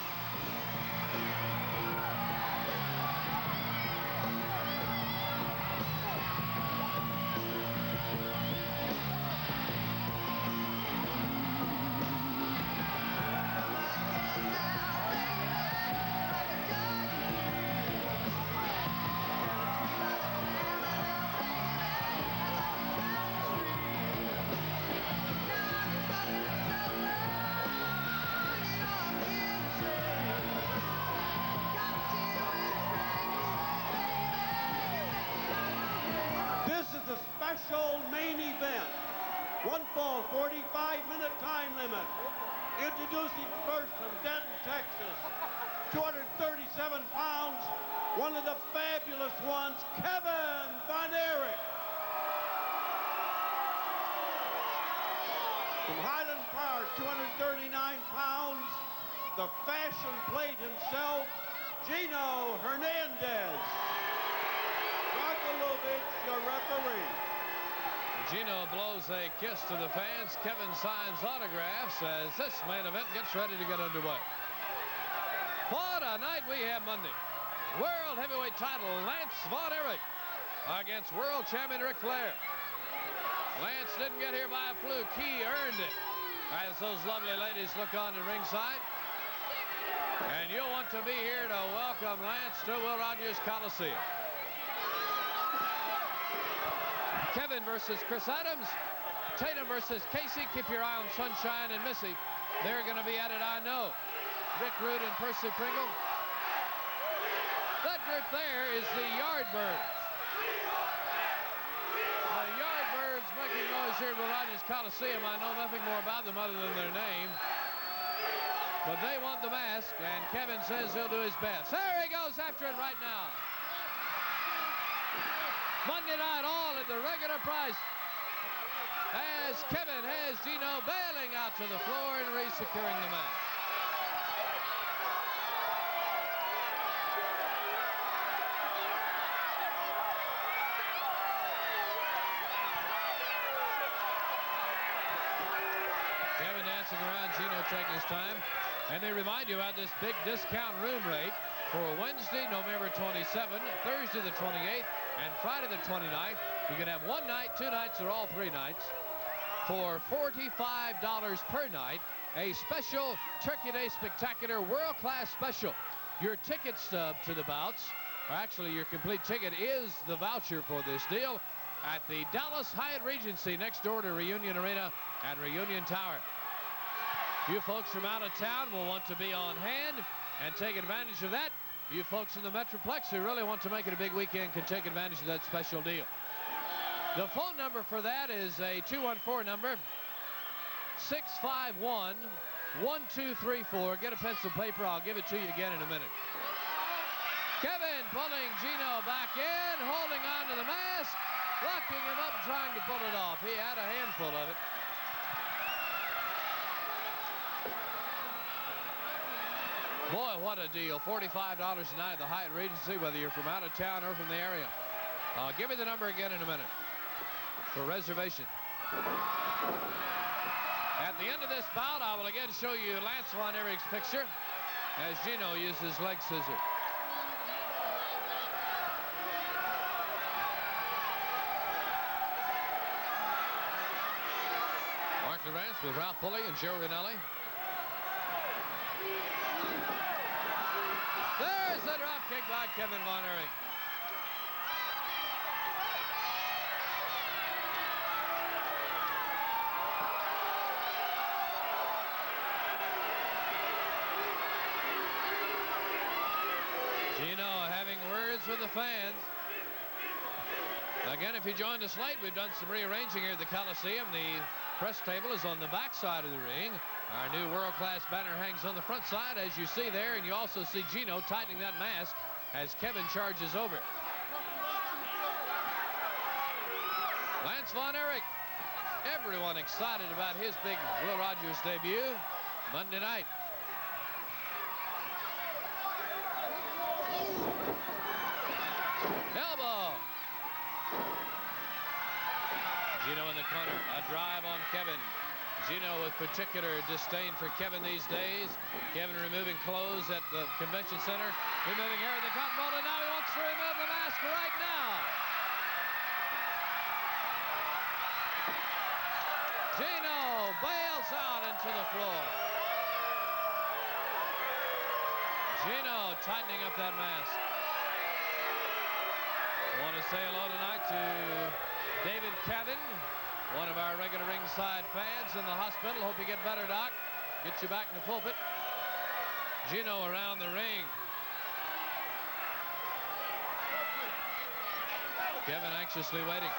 L: Special main event. One fall, 45-minute time limit. Introducing first from Denton, Texas, 237 pounds, one of the fabulous ones, Kevin Von Erich. From Highland Park, 239 pounds, the fashion plate himself, Gino Hernandez. Rokolovich, your referee.
A: Gino blows a kiss to the fans. Kevin signs autographs as this main event gets ready to get underway. What a night we have Monday. World heavyweight title, Lance Von Erich against world champion Ric Flair. Lance didn't get here by a fluke. He earned it as those lovely ladies look on the ringside. And you'll want to be here to welcome Lance to Will Rogers Coliseum. Kevin versus Chris Adams. Tatum versus Casey. Keep your eye on Sunshine and Missy. They're going to be at it, I know. Rick Rude and Percy Pringle. That group there is the Yardbirds. The Yardbirds making noise here at Will Rogers Coliseum. I know nothing more about them other than their name. But they want the mask, and Kevin says he'll do his best. There he goes after it right now. Monday night, all at the regular price, as Kevin has Gino bailing out to the floor and re-securing the match. Kevin bouncing around. Gino taking his time. And they remind you about this big discount room rate for Wednesday, November 27th, Thursday the 28th, and Friday the 29th. You can have one night, 2 nights, or all 3 nights for $45 per night. A special Turkey Day Spectacular world-class special. Your ticket stub to the bouts, or actually your complete ticket, is the voucher for this deal at the Dallas Hyatt Regency next door to Reunion Arena and Reunion Tower. You folks from out of town will want to be on hand and take advantage of that. You folks in the Metroplex who really want to make it a big weekend can take advantage of that special deal. The phone number for that is a 214 number, 651-1234. Get a pencil paper. I'll give it to you again in a minute. Kevin pulling Gino back in, holding on to the mask, locking him up, trying to pull it off. He had a handful of it. Boy, what a deal. $45 a night at the Hyatt Regency, whether you're from out of town or from the area. Give me the number again in a minute for reservation. At the end of this bout, I will again show you Lance Von Erich's picture as Gino uses leg scissors. Mark Lawrence with Ralph Pulley and Joe Rinelli. There's the drop kick by Kevin Von Erich. Gino having words with the fans. Again, if you joined us late, we've done some rearranging here at the Coliseum. The press table is on the back side of the ring. Our new world-class banner hangs on the front side, as you see there, and you also see Gino tightening that mask as Kevin charges over. Lance Von Erich, everyone excited about his big Will Rogers debut Monday night. Elbow. Gino in the corner, a drive on Kevin. Gino with particular disdain for Kevin these days. Kevin removing clothes at the convention center. Removing hair in the cotton ball, and now he wants to remove the mask right now. Gino bails out into the floor. Gino tightening up that mask. I want to say hello tonight to David Kevin, one of our regular ringside fans in the hospital. Hope you get better, Doc. Get you back in the pulpit. Gino around the ring. Kevin anxiously waiting.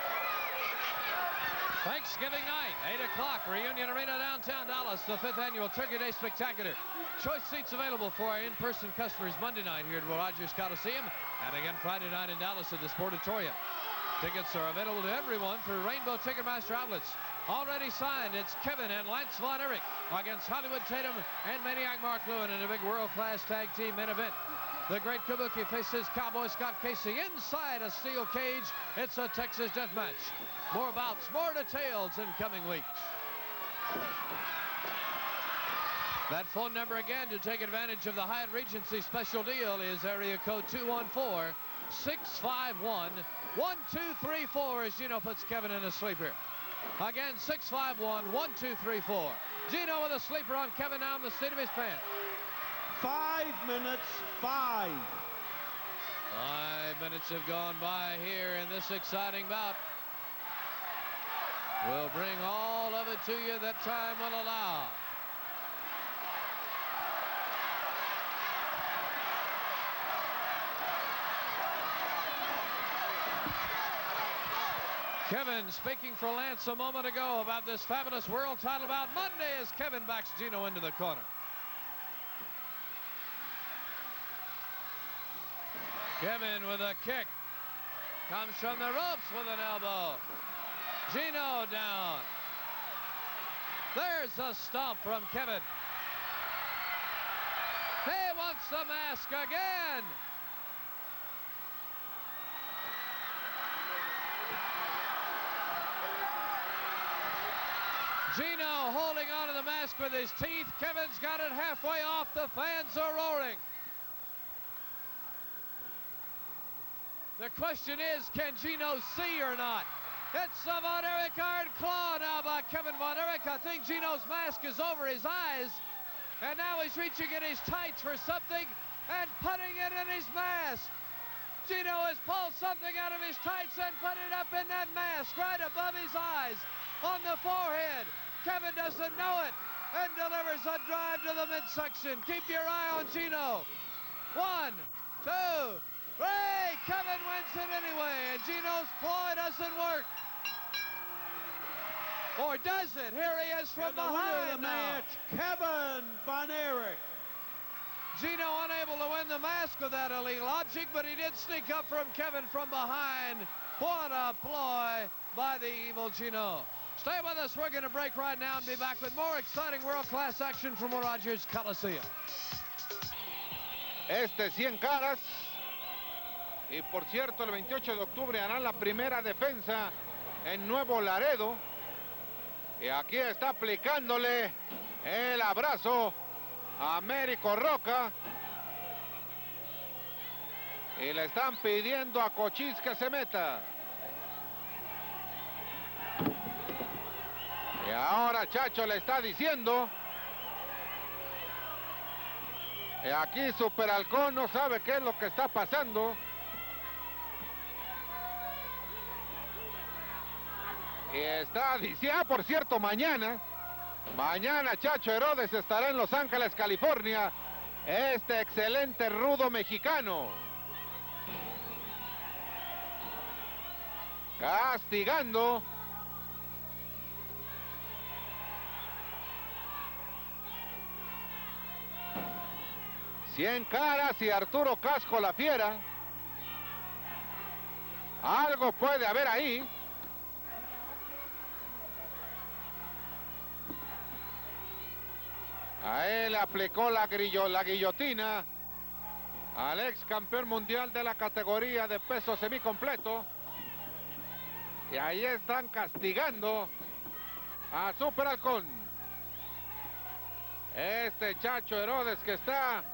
A: Thanksgiving night, 8 o'clock, Reunion Arena, downtown Dallas, the 5th annual Turkey Day Spectacular. Choice seats available for our in-person customers Monday night here at Will Rogers Coliseum, and again Friday night in Dallas at the Sportatorium. Tickets are available to everyone through Rainbow Ticketmaster outlets. Already signed, it's Kevin and Lance Von Erich against Hollywood Tatum and Maniac Mark Lewin in a big world-class tag team main event. The Great Kabuki faces Cowboy Scott Casey inside a steel cage. It's a Texas death match. More bouts, more details in coming weeks. That phone number again to take advantage of the Hyatt Regency special deal is area code 214-651-1234 as Gino puts Kevin in a sleeper. Again, 651-1234. Gino with a sleeper on Kevin now in the seat of his pants.
L: 5 minutes, 5.
A: 5 minutes have gone by here in this exciting bout. We'll bring all of it to you that time will allow. Kevin speaking for Lance a moment ago about this fabulous world title bout Monday as Kevin backs Gino into the corner. Kevin with a kick. Comes from the ropes with an elbow. Gino down. There's a stomp from Kevin. He wants the mask again. Gino holding on to the mask. mask with his teeth. Kevin's got it halfway off. The fans are roaring. The question is, can Gino see or not? It's a Von Erich iron claw now by Kevin Von Erich. I think Gino's mask is over his eyes. And now he's reaching in his tights for something and putting it in his mask. Gino has pulled something out of his tights and put it up in that mask right above his eyes on the forehead. Kevin doesn't know it and delivers a drive to the midsection. Keep your eye on Gino. 1, 2, 3. Kevin wins it anyway, and Gino's ploy doesn't work. Or does it? Here he is from behind
L: the match, Kevin Von Erich.
A: Gino unable to win the mask with that illegal object, but he did sneak up from Kevin from behind. What a ploy by the evil Gino. Stay with us. We're going to break right now and be back with more exciting world-class action from Rogers Coliseum.
N: Este 100 caras. Y por cierto, el 28 de octubre harán la primera defensa en Nuevo Laredo. Y aquí está aplicándole el abrazo a Américo Roca. Y le están pidiendo a Cochise que se meta. Y ahora Chacho le está diciendo. Y aquí Super Halcón no sabe qué es lo que está pasando. Y está diciendo, por cierto, mañana Chacho Herodes estará en Los Ángeles, California. Este excelente rudo mexicano. Castigando. Cien caras y Arturo Casco la Fiera. Algo puede haber ahí. A él aplicó la guillotina al ex campeón mundial de la categoría de peso semicompleto. Y ahí están castigando a Super Halcón. Este Chacho Herodes que está